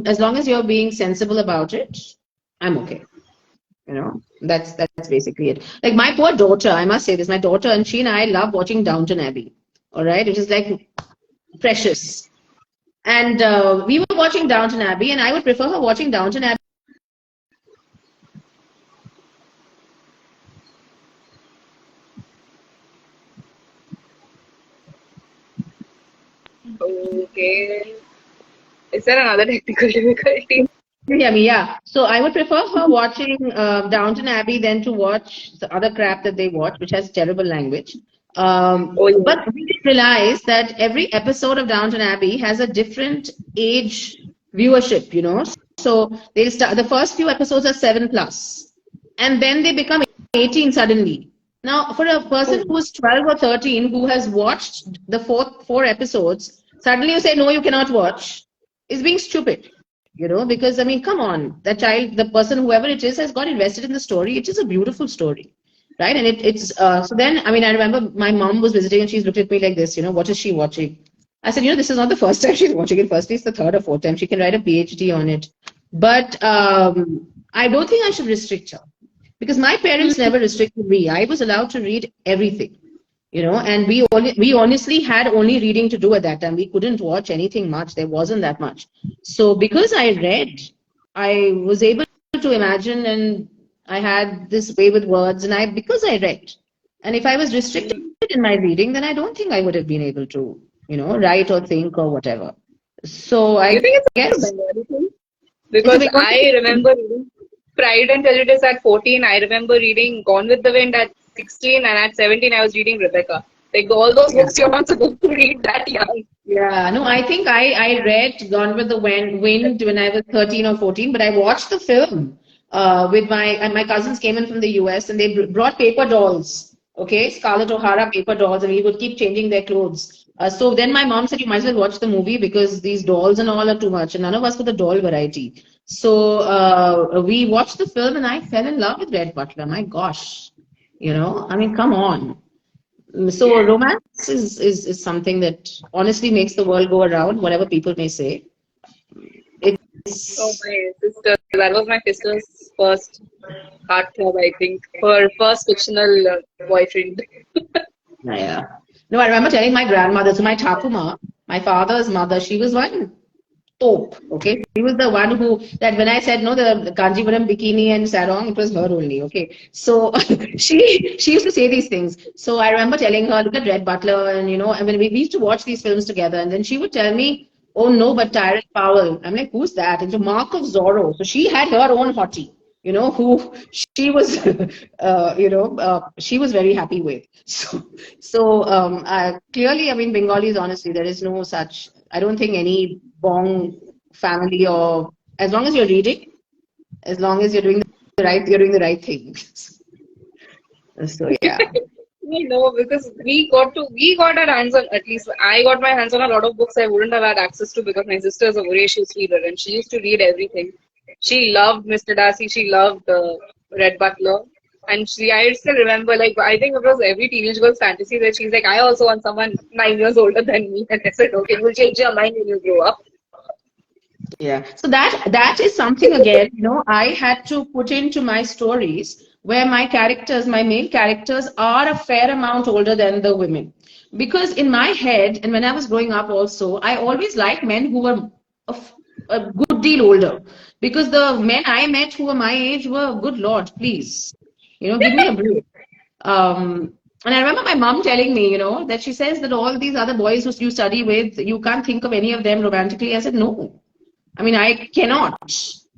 as long as you're being sensible about it, I'm okay. That's basically it. Like my poor daughter, I must say this, my daughter and she and I love watching Downton Abbey. All right, it is like precious. And we were watching Downton Abbey, and I would prefer her watching Downton Abbey. okay. Is there another technical difficulty? Yeah, me, yeah. So I would prefer her watching Downton Abbey than to watch the other crap that they watch, which has terrible language. Oh, yeah. But we did realize that every episode of Downton Abbey has a different age viewership. So they'll start, the first few episodes are 7+, and then they become 18 suddenly. Now, for a person who's 12 or 13 who has watched the four episodes, suddenly you say, no, you cannot watch, is being stupid. Because I mean, come on, that child, the person, whoever it is, has got invested in the story. It is a beautiful story, right? And so then, I mean, I remember my mom was visiting and she's looked at me like this, what is she watching? I said, this is not the first time she's watching it. Firstly, it's the third or fourth time. She can write a PhD on it. But I don't think I should restrict her because my parents never restricted me. I was allowed to read everything. And we honestly had only reading to do at that time. We couldn't watch anything much. There wasn't that much. So because I read, I was able to imagine, and I had this way with words, and because I read. And if I was restricted in my reading, then I don't think I would have been able to, write or think or whatever. So Do you I think it's a guess Bengali thing? it's a Because big I remember reading Pride and Prejudice at 14. I remember reading Gone with the Wind at 16, and at 17, I was reading Rebecca. Like all those yeah. books, you're not supposed to read that young. Yeah, no, I think I read Gone with the Wind when I was 13 or 14, but I watched the film with and my cousins came in from the US and they brought paper dolls, okay, Scarlett O'Hara paper dolls, and we would keep changing their clothes. So then my mom said, you might as well watch the movie because these dolls and all are too much, and none of us got the doll variety. So we watched the film and I fell in love with Red Butler. My gosh, I mean, come on. So romance is something that honestly makes the world go around, whatever people may say. Oh, It's my sister. That was my sister's first heartthrob, I think. Her first fictional boyfriend. yeah. No, I remember telling my grandmother, so my Thakuma, my father's mother, she was one top. Okay, she was the one that when I said no, the Kanjivaram bikini and sarong, it was her only. Okay, so she used to say these things. So I remember telling her, look at Red Butler, and I mean we used to watch these films together, and then she would tell me, oh no, but Tyrone Powell. I'm like, who's that? And so Mark of Zorro. So she had her own hottie. Who she was, she was very happy with. So clearly, I mean, Bengalis, honestly, there is no such, I don't think any Bong family or As long as you're reading, as long as you're doing the right things. So yeah. No, because we got our hands on, at least I got my hands on a lot of books I wouldn't have had access to because my sister is a voracious reader and she used to read everything. She loved Mr. Darcy, she loved Red Butler. And I still remember, like, I think it was every teenage girl's fantasy that she's like, I also want someone 9 years older than me. And I said, okay, you'll change your mind when you grow up. Yeah. So that is something again, I had to put into my stories where my characters, my male characters are a fair amount older than the women. Because in my head, and when I was growing up also, I always liked men who were a good deal older. Because the men I met who were my age were, good Lord, please, give me a break. And I remember my mom telling me, that she says that all these other boys who you study with, you can't think of any of them romantically. I said, no. I mean, I cannot,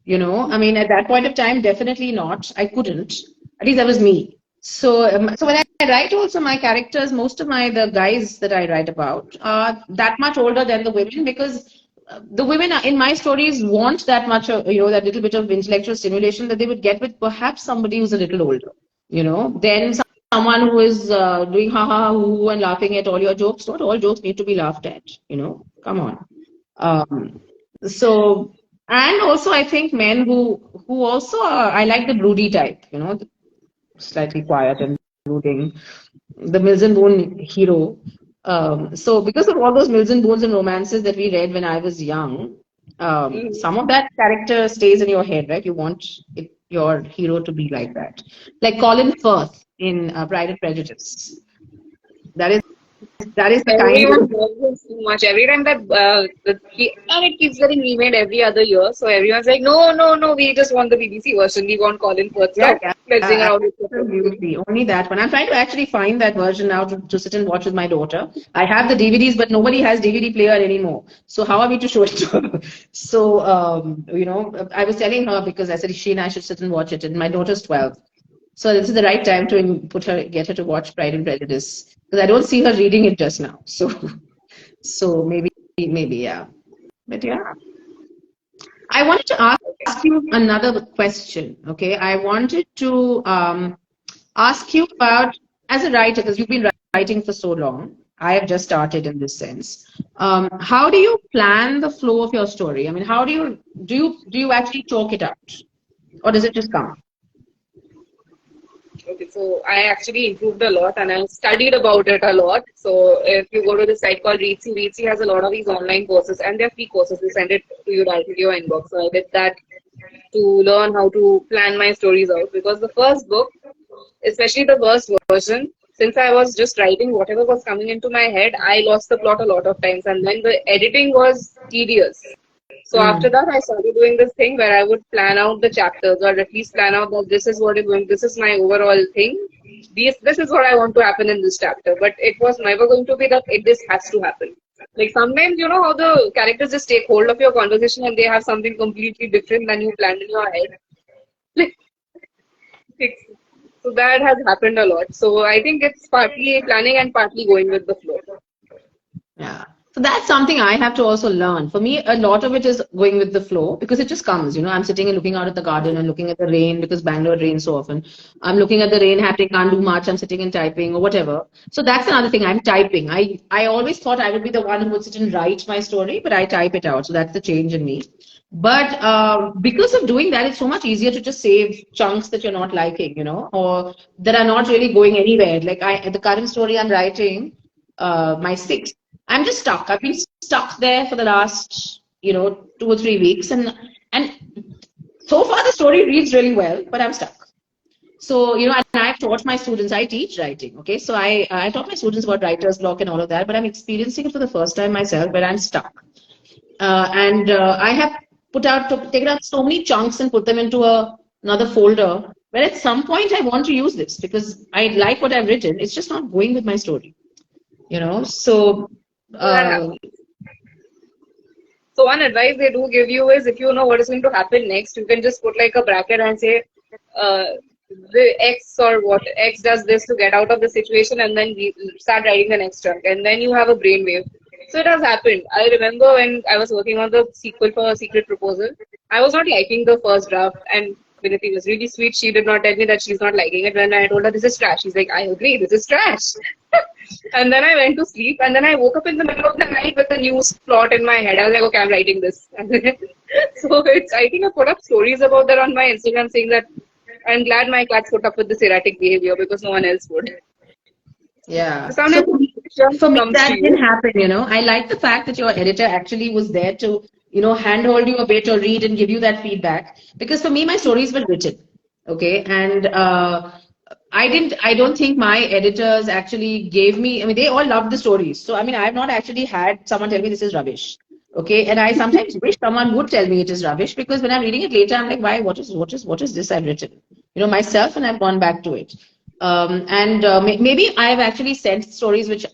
I mean, at that point of time, definitely not. I couldn't. At least that was me. So when I write also my characters, most of the guys that I write about are that much older than the women because the women in my stories want that much, that little bit of intellectual stimulation that they would get with perhaps somebody who's a little older, than someone who is doing ha ha hoo and laughing at all your jokes. Not all jokes need to be laughed at, come on. Um, so, and also I think men who also are, I like the broody type, slightly quiet and brooding, the Mills and Boone hero. So because of all those Mills and Bones and romances that we read when I was young, some of that character stays in your head, right? You want your hero to be like that, like Colin Firth in Pride and Prejudice. That is the kind Everyone of loves him so much. Every time that and it keeps getting remade every other year. So everyone's like, no, no, no, we just want the BBC version. We want Colin Firth. yeah, Stop yeah, messing around with it. absolutely. Only that one. I'm trying to actually find that version now to sit and watch with my daughter. I have the DVDs, but nobody has DVD player anymore. So how are we to show it to her? So, I was telling her because I said she and I should sit and watch it, and my daughter's 12. So this is the right time to get her to watch Pride and Prejudice because I don't see her reading it just now. So maybe yeah, but yeah. I wanted to ask you another question. Okay, I wanted to ask you about as a writer because you've been writing for so long. I have just started in this sense. How do you plan the flow of your story? I mean, how do you actually talk it out, or does it just come? Okay, so I actually improved a lot and I studied about it a lot. So if you go to the site called Reedsy, Reedsy has a lot of these online courses and they're free courses. They send it to you directly to your inbox. So I did that to learn how to plan my stories out because the first book, especially the first version, since I was just writing whatever was coming into my head, I lost the plot a lot of times and then the editing was tedious. So after Mm. that, I started doing this thing where I would plan out the chapters, or at least plan out that this is what is going. This is my overall thing. This is what I want to happen in this chapter. But it was never going to be that this has to happen. Like sometimes, you know how the characters just take hold of your conversation and they have something completely different than you planned in your head. Like, so that has happened a lot. So I think it's partly planning and partly going with the flow. Yeah. So that's something I have to also learn. For me, a lot of it is going with the flow because it just comes. I'm sitting and looking out at the garden and looking at the rain because Bangalore rains so often. I'm looking at the rain happening, can't do much. I'm sitting and typing or whatever. So that's another thing. I'm typing. I always thought I would be the one who would sit and write my story, but I type it out. So that's the change in me. But because of doing that, it's so much easier to just save chunks that you're not liking, or that are not really going anywhere. Like the current story I'm writing, my sixth. I'm just stuck. I've been stuck there for the last, 2 or 3 weeks, and so far the story reads really well, but I'm stuck. So, and I've taught my students. I teach writing. Okay, so I taught my students about writer's block and all of that, but I'm experiencing it for the first time myself, where I'm stuck. And I have taken out so many chunks and put them into another folder. Where at some point I want to use this because I like what I've written. It's just not going with my story. So. So that happens. So one advice they do give you is if you know what is going to happen next, you can just put like a bracket and say the X or what X does this to get out of the situation, and then start writing the next chunk, and then you have a brainwave. So it has happened. I remember when I was working on the sequel for Secret Proposal, I was not liking the first draft, and Vinati was really sweet. She did not tell me that she's not liking it. When I told her this is trash, she's like, I agree, this is trash. And then I went to sleep, and then I woke up in the middle of the night with a new plot in my head. I was like, okay, I'm writing this. So it's, I think I put up stories about that on my Instagram saying that I'm glad my cats put up with this erratic behavior because no one else would. Yeah. So Sometimes it for me, comes that to didn't you. happen, you know. I like the fact that your editor actually was there to, you know, handhold you a bit or read and give you that feedback. Because for me, my stories were written. Okay. And I don't think my editors actually gave me, I mean, they all loved the stories. So, I mean, I've not actually had someone tell me this is rubbish. Okay. And I sometimes wish someone would tell me it is rubbish because when I'm reading it later, I'm like, why, what is this I've written? You know, myself, and I've gone back to it. And maybe I've actually sent stories which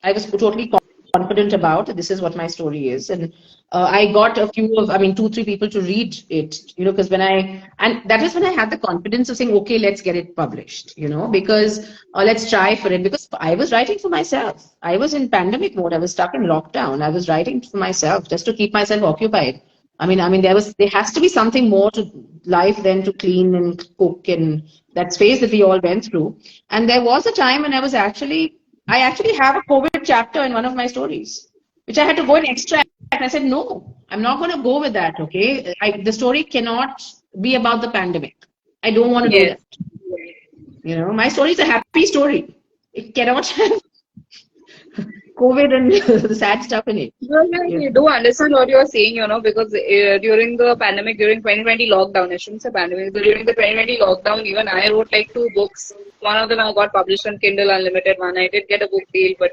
I was totally confident about. This is what my story is, and I got a few of, I mean, two, three people to read it. You know, because and that is when I had the confidence of saying, okay, let's get it published. You know, because let's try for it. Because I was writing for myself. I was in pandemic mode. I was stuck in lockdown. I was writing for myself just to keep myself occupied. There has to be something more to life than to clean and cook and that phase that we all went through. And there was a time when I actually have a COVID chapter in one of my stories, which I had to go and extract. And I said, no, I'm not going to go with that. Okay. The story cannot be about the pandemic. I don't want to do Yes. that. You know, my story is a happy story. It cannot have COVID and the sad stuff in it. Well, You I know? do understand what you're saying, you know, because during the pandemic, during 2020 lockdown, I shouldn't say pandemic, but during the 2020 lockdown, even I wrote like two books. One of them I got published on Kindle Unlimited one. I did get a book deal, but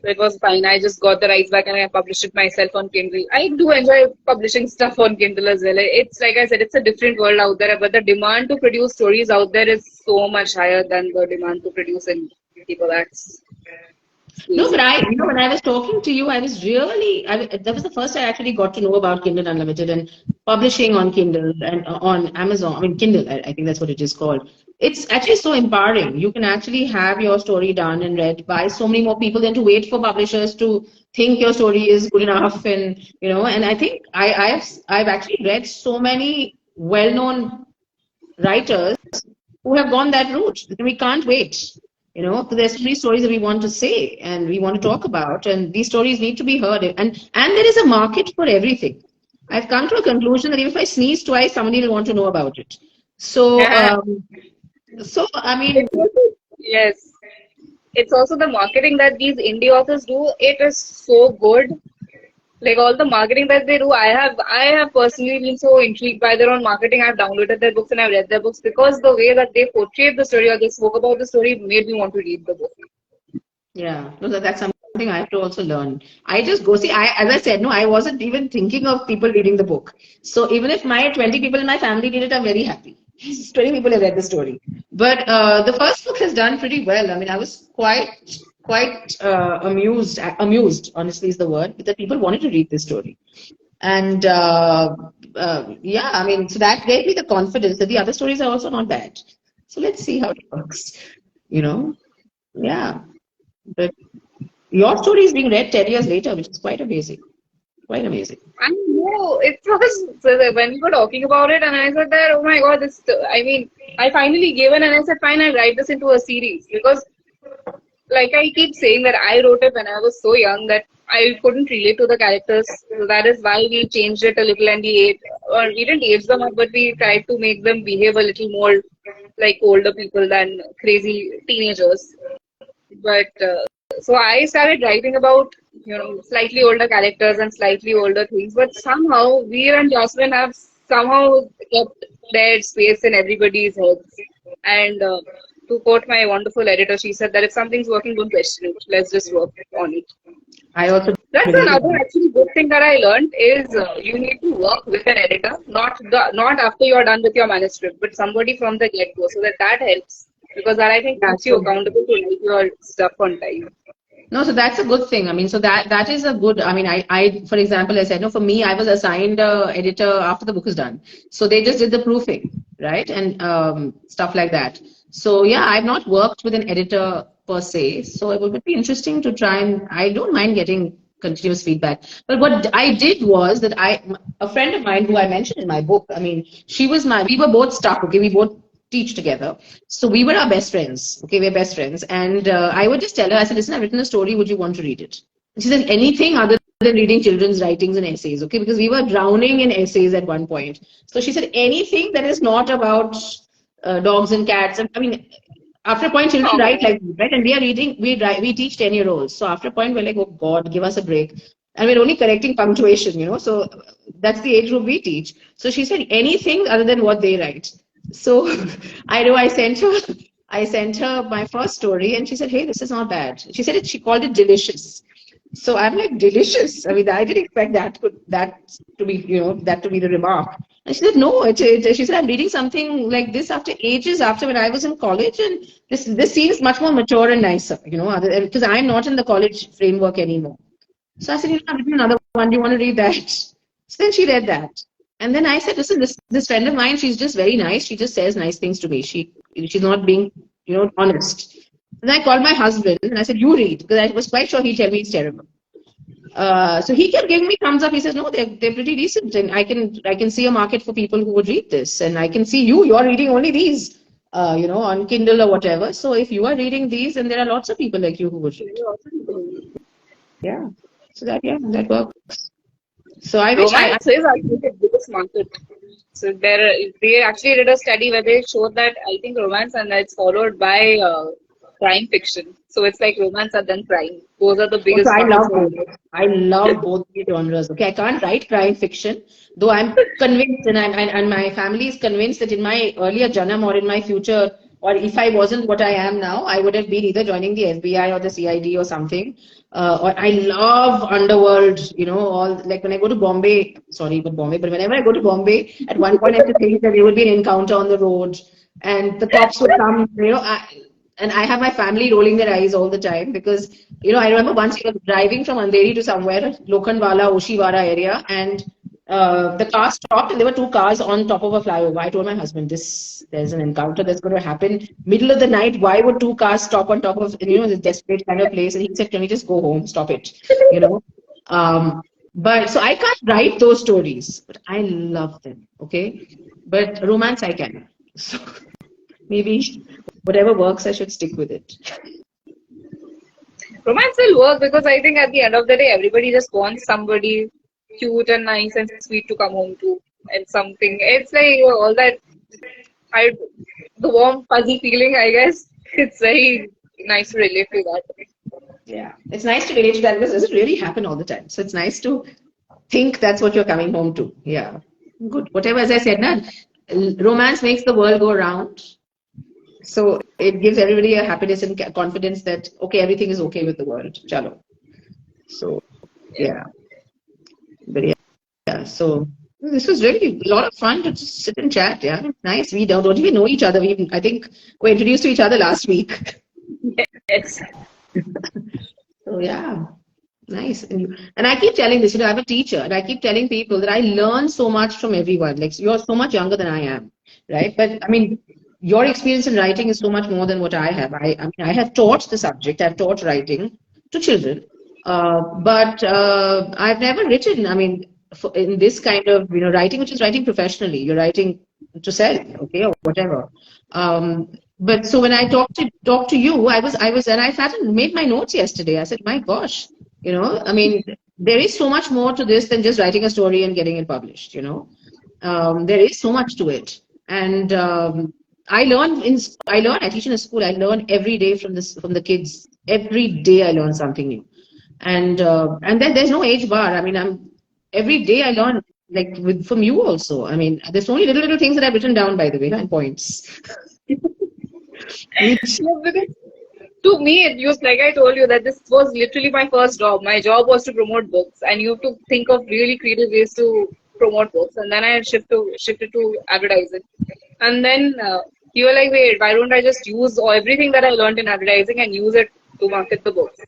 it was fine. I just got the rights back and I published it myself on Kindle. I do enjoy publishing stuff on Kindle as well. It's like I said, it's a different world out there, but the demand to produce stories out there is so much higher than the demand to produce in paperbacks. No, but Crazy. you know, when I was talking to you, that was the first I actually got to know about Kindle Unlimited and publishing on Kindle and on Amazon. I mean, Kindle, I think that's what it is called. It's actually so empowering. You can actually have your story done and read by so many more people than to wait for publishers to think your story is good enough. And, you know, and I think I've actually read so many well-known writers who have gone that route. We can't wait. You know, there's so many stories that we want to say and we want to talk about, and these stories need to be heard. And there is a market for everything. I've come to a conclusion that if I sneeze twice, somebody will want to know about it. So, I mean, It's also, yes, it's also the marketing that these indie authors do. It is so good. Like all the marketing that they do, I have personally been so intrigued by their own marketing. I've downloaded their books and I've read their books because the way that they portrayed the story or they spoke about the story made me want to read the book. yeah, no, that's something I have to also learn. I just go see. As I said, no, I wasn't even thinking of people reading the book. So even if my 20 people in my family read it, I'm very happy. 20 people have read the story. But the first book has done pretty well. I mean, I was quite amused. Honestly, is the word that people wanted to read this story. And yeah, I mean, so that gave me the confidence that the other stories are also not bad. So let's see how it works. You know, yeah. But your story is being read 10 years later, which is quite amazing. Quite amazing. I know it was so that when we were talking about it, and I said that, oh my god, this. I mean, I finally gave in, and I said, fine, I'll write this into a series because, like I keep saying, that I wrote it when I was so young that I couldn't relate to the characters. So that is why we changed it a little, and we didn't age them up, but we tried to make them behave a little more like older people than crazy teenagers. But so I started writing about, you know, slightly older characters and slightly older things. But somehow Veer and Jasmine have somehow kept their space in everybody's heads. And to quote my wonderful editor, she said that if something's working, don't question it. Let's just work on it. I also That's believe in another that. actually good thing that I learned is you need to work with an editor, not after you're done with your manuscript, but somebody from the get-go, so that helps because that I think Yeah, keeps you accountable to write your stuff on time. no, so that's a good thing. I mean, so that is a good. I mean, for example, I said no. For me, I was assigned a editor after the book is done, so they just did the proofing, right, and stuff like that. So yeah, I've not worked with an editor per se, so it would be interesting to try and. I don't mind getting continuous feedback. But what I did was that a friend of mine who I mentioned in my book, I mean, we were both stuck, okay, we both teach together. So we were our best friends, okay, we're best friends. And I would just tell her, I said, listen, I've written a story, would you want to read it? And she said, anything other than reading children's writings and essays, okay, because we were drowning in essays at one point. So she said, anything that is not about dogs and cats. And I mean, after a point, children write like this, right? And we are reading, we teach 10-year-olds. So after a point, we're like, oh God, give us a break. And we're only correcting punctuation, you know. So that's the age group we teach. So she said anything other than what they write. So I sent her my first story, and she said, hey, this is not bad. She said she called it delicious. So I'm like, delicious. I mean, I didn't expect that to be, you know, that to be the remark. And she said, no, she said, I'm reading something like this after ages, after when I was in college, and this seems much more mature and nicer, you know, because I'm not in the college framework anymore. So I said, you know, I've written another one. Do you want to read that? So then she read that. And then I said, listen, this friend of mine, she's just very nice. She just says nice things to me. She's not being, you know, honest. And I called my husband and I said, you read, because I was quite sure he'd tell me it's terrible. So he kept giving me thumbs up. He says, no, they're pretty decent, and I can see a market for people who would read this, and I can see you're reading only these, you know, on Kindle or whatever. So if you are reading these, and there are lots of people like you who would read. Yeah. So that works. So I wish Romance is actually the biggest market. So they actually did a study where they showed that I think romance and it's followed by crime fiction. So it's like romance and then crime. Those are the Also, biggest I love markets. both. I love both the genres. Okay, I can't write crime fiction, though I'm convinced, and my family is convinced that in my earlier janam or in my future, or if I wasn't what I am now, I would have been either joining the FBI or the CID or something. Or I love underworld. You know, all like when I go to Bombay. Sorry, but whenever I go to Bombay, at one point I have to think that there would be an encounter on the road, and the cops would come. You know, and I have my family rolling their eyes all the time because, you know, I remember once we were driving from Andheri to somewhere, Lokhandwala, Oshiwara area, and the car stopped and there were two cars on top of a flyover. I told my husband, there's an encounter that's going to happen. Middle of the night, why would two cars stop on top of, you know, this desperate kind of place? And he said, can we just go home? Stop it, you know. But so I can't write those stories, but I love them, okay? But romance I can. So maybe whatever works, I should stick with it. Romance will work because I think at the end of the day, everybody just wants somebody cute and nice and sweet to come home to and something. It's like all that, I, the warm, fuzzy feeling, I guess. It's very nice to relate to that. Yeah, it's nice to relate to that because it doesn't really happen all the time. So it's nice to think that's what you're coming home to. Yeah, good. Whatever, as I said, na, romance makes the world go round. So it gives everybody a happiness and confidence that, okay, everything is okay with the world. Chalo. So, yeah. But yeah, so this was really a lot of fun to just sit and chat. Yeah, nice. We don't even know each other. I think we introduced to each other last week. Yes. So yeah, nice. And I keep telling this, you know, I have a teacher, and I keep telling people that I learn so much from everyone. Like, you're so much younger than I am, right? But I mean, your experience in writing is so much more than what I have. I mean, I have taught the subject. I've taught writing to children, but I've never written. I mean, in this kind of, you know, writing, which is writing professionally. You're writing to sell, okay, or whatever. But so when I talked to you, and I sat and made my notes yesterday. I said, my gosh, you know, I mean, there is so much more to this than just writing a story and getting it published. You know, there is so much to it, and I teach in a school. I learn every day from the kids. Every day I learn something new, and then there's no age bar. I mean, every day I learn, like from you also. I mean, there's only little things that I've written down, by the way, and points. Which, Yeah, because to me, it used, like I told you, that this was literally my first job. My job was to promote books, and you have to think of really creative ways to promote books. And then I shifted to advertising. And then you were like, wait, why don't I just use everything that I learned in advertising and use it to market the books?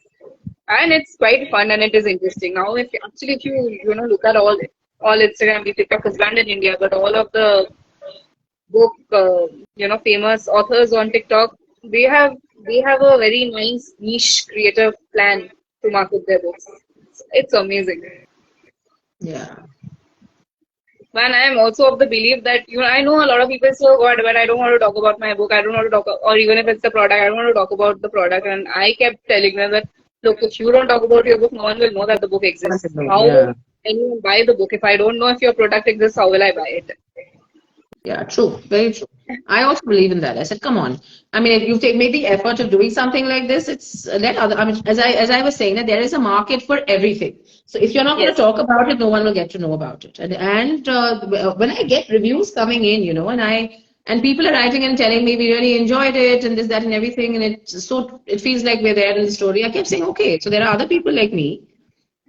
And it's quite fun and it is interesting. Now, if you know, look at all Instagram, TikTok is banned in India, but all of the book you know, famous authors on TikTok, they have a very nice niche creative plan to market their books. It's amazing. Yeah. Man, I am also of the belief that, I know a lot of people say, oh God, but I don't want to talk about my book. I don't want to talk, or even if it's a product, I don't want to talk about the product. And I kept telling them that, look, if you don't talk about your book, no one will know that the book exists. How will Yeah. anyone buy the book? If I don't know if your product exists, how will I buy it? Yeah, true. Very true. I also believe in that. I said, come on. I mean, if you made the effort of doing something like this, it's let other. I mean, as I was saying, that there is a market for everything. So if you're not going to Yes. talk about it, no one will get to know about it. And when I get reviews coming in, and people are writing and telling me we really enjoyed it and this, that, and everything, and it feels like we're there in the story. I kept saying, okay, so there are other people like me,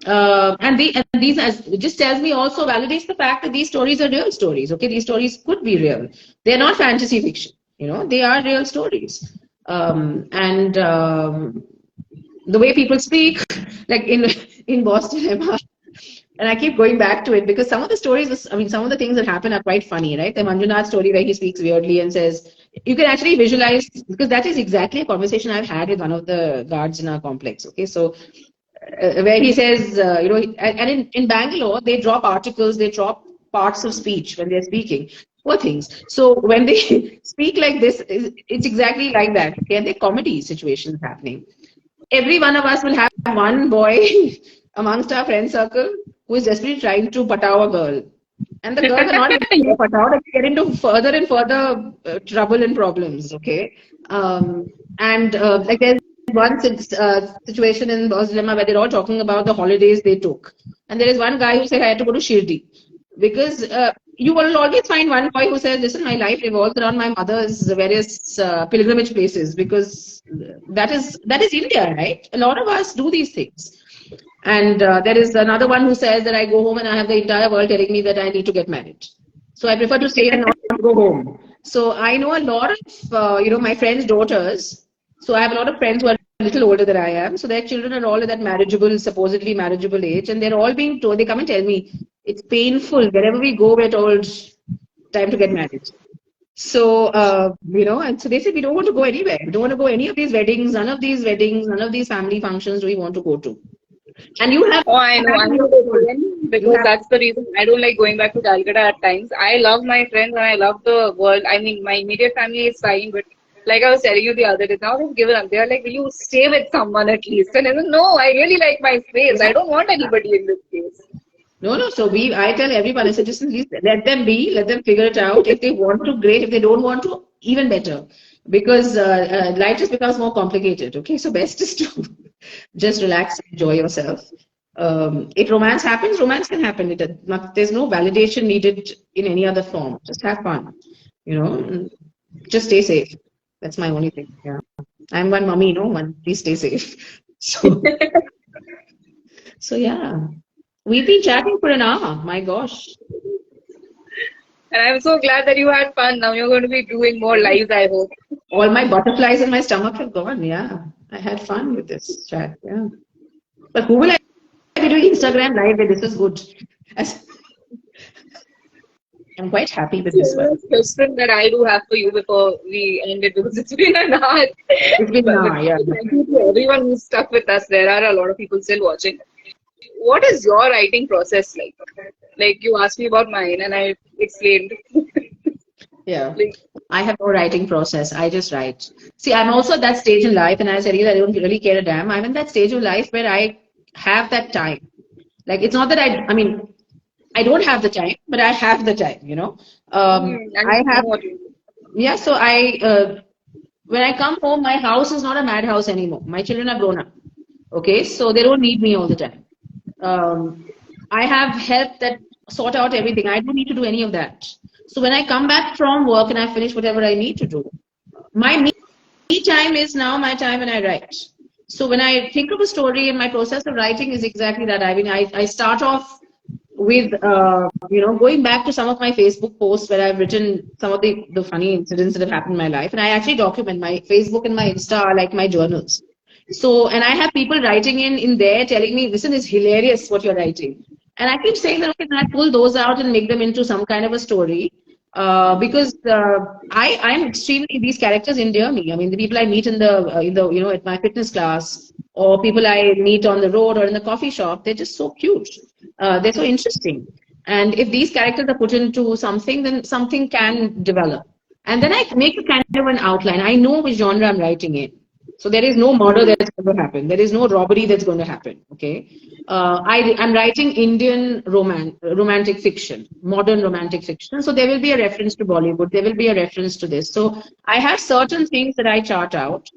and these as just tells me also validates the fact that these stories are real stories. Okay, these stories could be real. They're not fantasy fiction. They are real stories. And the way people speak, like in Boston, and I keep going back to it because some of the stories, I mean, some of the things that happen are quite funny, right? The Manjunath story where he speaks weirdly and says, you can actually visualize, because that is exactly a conversation I've had with one of the guards in our complex. Okay, so where he says, and in Bangalore, they drop articles, they drop parts of speech when they're speaking. Poor things. So when they speak like this, it's exactly like that. Okay, and there are comedy situations happening. Every one of us will have one boy amongst our friend circle who is desperately trying to patao a girl. And the girls are not able to patao, they get into further and further trouble and problems, okay? And like there's one situation in Boss Dilemma where they're all talking about the holidays they took. And there is one guy who said, I had to go to Shirdi. Because you will always find one boy who says, listen, my life revolves around my mother's various pilgrimage places, because that is India, right? A lot of us do these things. And there is another one who says that I go home and I have the entire world telling me that I need to get married. So I prefer to stay and not go home. So I know a lot of, my friends' daughters. So I have a lot of friends who are a little older than I am. So their children are all at that supposedly marriageable age. And they're all being told, they come and tell me, it's painful. Wherever we go, we're told, time to get married. So, and so they said, we don't want to go anywhere. We don't want to go any of these weddings, none of these family functions do we want to go to. And you have, Oh, I know the pain, because that's the reason I don't like going back to Calcutta at times. I love my friends and I love the world. I mean, my immediate family is fine, but like I was telling you the other day, now they've given up. They're like, will you stay with someone at least? And I said, no, I really like my space. I don't want anybody in this space. No. So I tell everyone, I said, just let them be, let them figure it out. If they want to, great. If they don't want to, even better. Because life just becomes more complicated. Okay, so best is to just relax, enjoy yourself. If romance happens, romance can happen. There's no validation needed in any other form. Just have fun, just stay safe. That's my only thing. Yeah, I'm one mummy, one. Please stay safe. So yeah, we've been chatting for an hour. My gosh. And I'm so glad that you had fun. Now you're going to be doing more lives, I hope. All my butterflies in my stomach have gone. Yeah, I had fun with this chat. Yeah, but who will I be doing Instagram live with? This is good. I'm quite happy with this one. Question that I do have for you before we end it, because it's been an hour. It's been an hour, yeah. Thank you to everyone who's stuck with us. There are a lot of people still watching. What is your writing process like? Like, you asked me about mine and I explained. Yeah. I have no writing process. I just write. See, I'm also at that stage in life, and I said, I don't really care a damn. I'm in that stage of life where I have that time. Like, it's not that I mean, I don't have the time, but I have the time, I have, yeah, so when I come home, my house is not a madhouse anymore. My children are grown up. Okay, so they don't need me all the time. I have help that sort out everything. I don't need to do any of that. So when I come back from work and I finish whatever I need to do, my me time is now my time when I write. So when I think of a story, and my process of writing is exactly that. I mean, I start off with going back to some of my Facebook posts where I've written some of the funny incidents that have happened in my life, and I actually document. My Facebook and my Insta are like my journals. So, and I have people writing in there telling me, listen, it's hilarious what you're writing. And I keep saying that, okay, then I pull those out and make them into some kind of a story. Because I'm extremely, these characters endear me. I mean, the people I meet in the at my fitness class, or people I meet on the road or in the coffee shop. They're just so cute. They're so interesting. And if these characters are put into something, then something can develop. And then I make a kind of an outline. I know which genre I'm writing in. So there is no murder that's going to happen. There is no robbery that's going to happen. Okay. I'm writing Indian romantic fiction, modern romantic fiction. So there will be a reference to Bollywood. There will be a reference to this. So I have certain things that I chart out.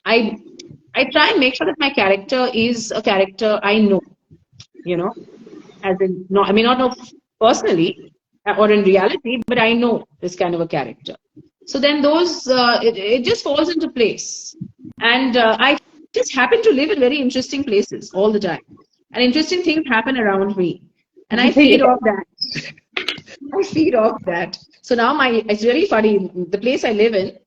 I I try and make sure that my character is a character I know, you know, as in, no, I may not know personally or in reality, but I know this kind of a character. So then it just falls into place. And I just happen to live in very interesting places all the time. And interesting things happen around me. And I feed off that. I feed off that. So now it's really funny. The place I live in,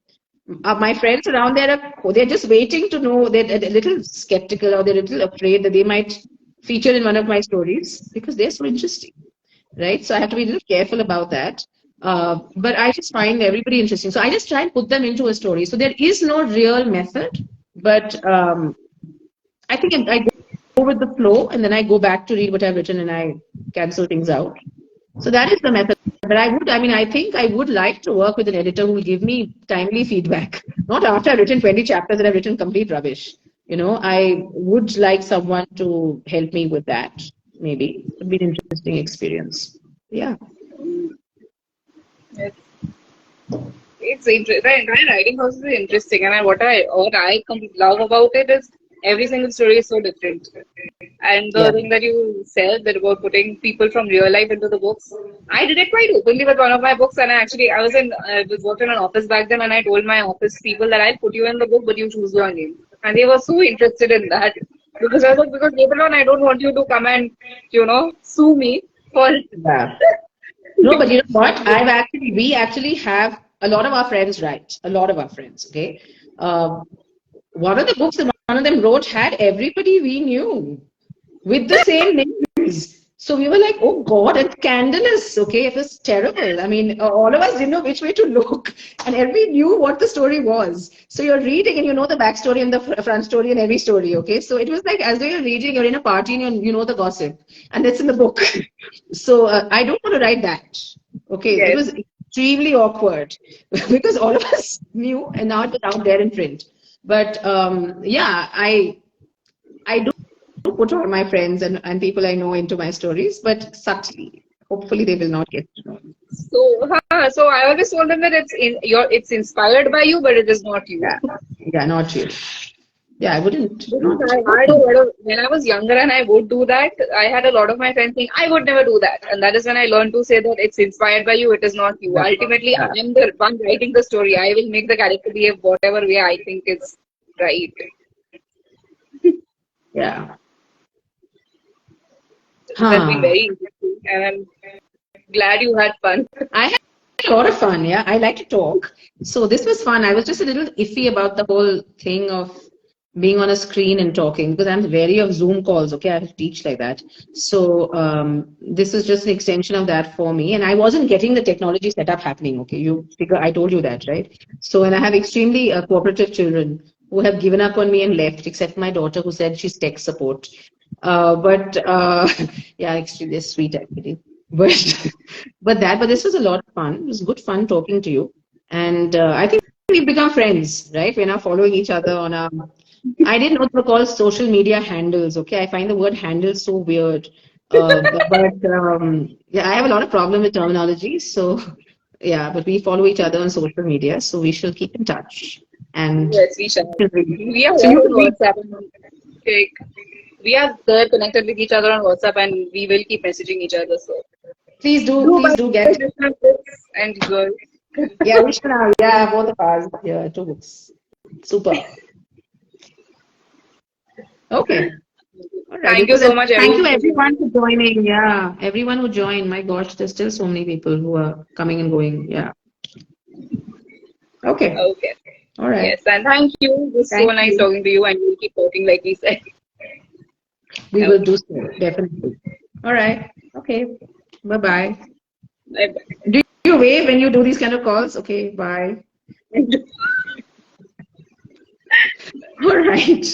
my friends around there they're just waiting to know. They're a little skeptical or they're a little afraid that they might feature in one of my stories because they're so interesting, right? So I have to be a little careful about that. But I just find everybody interesting. So I just try and put them into a story. So there is no real method, but I think I go with the flow and then I go back to read what I've written and I cancel things out. So that is the method. But I think I would like to work with an editor who will give me timely feedback. Not after I've written 20 chapters and I've written complete rubbish. I would like someone to help me with that. Maybe it would be an interesting experience. Yeah. It's interesting. Writing house is interesting, and what I love about it is every single story is so different. And the thing that you said that about putting people from real life into the books, I did it quite openly with one of my books. And I was working in an office back then, and I told my office people that I'll put you in the book, but you choose your name. And they were so interested in that because I was like, because later on, I don't want you to come and sue me for. Yeah. No, but you know what? We actually have a lot of our friends write. A lot of our friends. Okay. One of the books that one of them wrote had everybody we knew with the same names. So we were like, oh God, it's scandalous. Okay, it was terrible. I mean, all of us didn't know which way to look, and everybody knew what the story was. So you're reading and you know the backstory and the front story and every story. Okay, so it was like as though you're reading, you're in a party and you know the gossip, and that's in the book. So I don't want to write that. Okay, It was extremely awkward because all of us knew, and now it's out there in print. But I do put all my friends and people I know into my stories, but subtly. Hopefully, they will not get to know. So I always told them that it's inspired by you, but it is not you. Yeah, not you. Yeah, I wouldn't. When I was younger and I would do that, I had a lot of my friends saying, I would never do that. And that is when I learned to say that it's inspired by you, it is not you. Ultimately, I am the one writing the story. I will make the character behave whatever way I think is right. Yeah. It has been very interesting, and I'm glad you had fun. I had a lot of fun, yeah. I like to talk. So this was fun. I was just a little iffy about the whole thing of being on a screen and talking because I'm wary of Zoom calls. Okay, I have to teach like that. So this was just an extension of that for me. And I wasn't getting the technology setup happening. Okay, I told you that, right? So, and I have extremely cooperative children who have given up on me and left, except my daughter who said she's tech support. Yeah, extremely sweet actually. But this was a lot of fun. It was good fun talking to you. And I think we've become friends, right? We're now following each other on our. I didn't know they were called social media handles. Okay, I find the word handle so weird. Yeah, I have a lot of problem with terminology. So yeah, but we follow each other on social media, so we shall keep in touch. And yes, we shall. We are on WhatsApp. We are there connected with each other on WhatsApp, and we will keep messaging each other. So please do get and girls. Yeah, we should have. Yeah, both of us. Yeah, 2 books. Super. Okay. All right. Thank you so much. Thank you everyone for joining. Yeah, everyone who joined. My gosh, there's still so many people who are coming and going. Yeah. Okay. Okay. All right. Yes, and thank you. It was so nice talking to you, and we'll keep talking like we said. We will do so, definitely. All right. Okay. Bye-bye. Bye-bye. Do you wave when you do these kind of calls? Okay, bye. All right.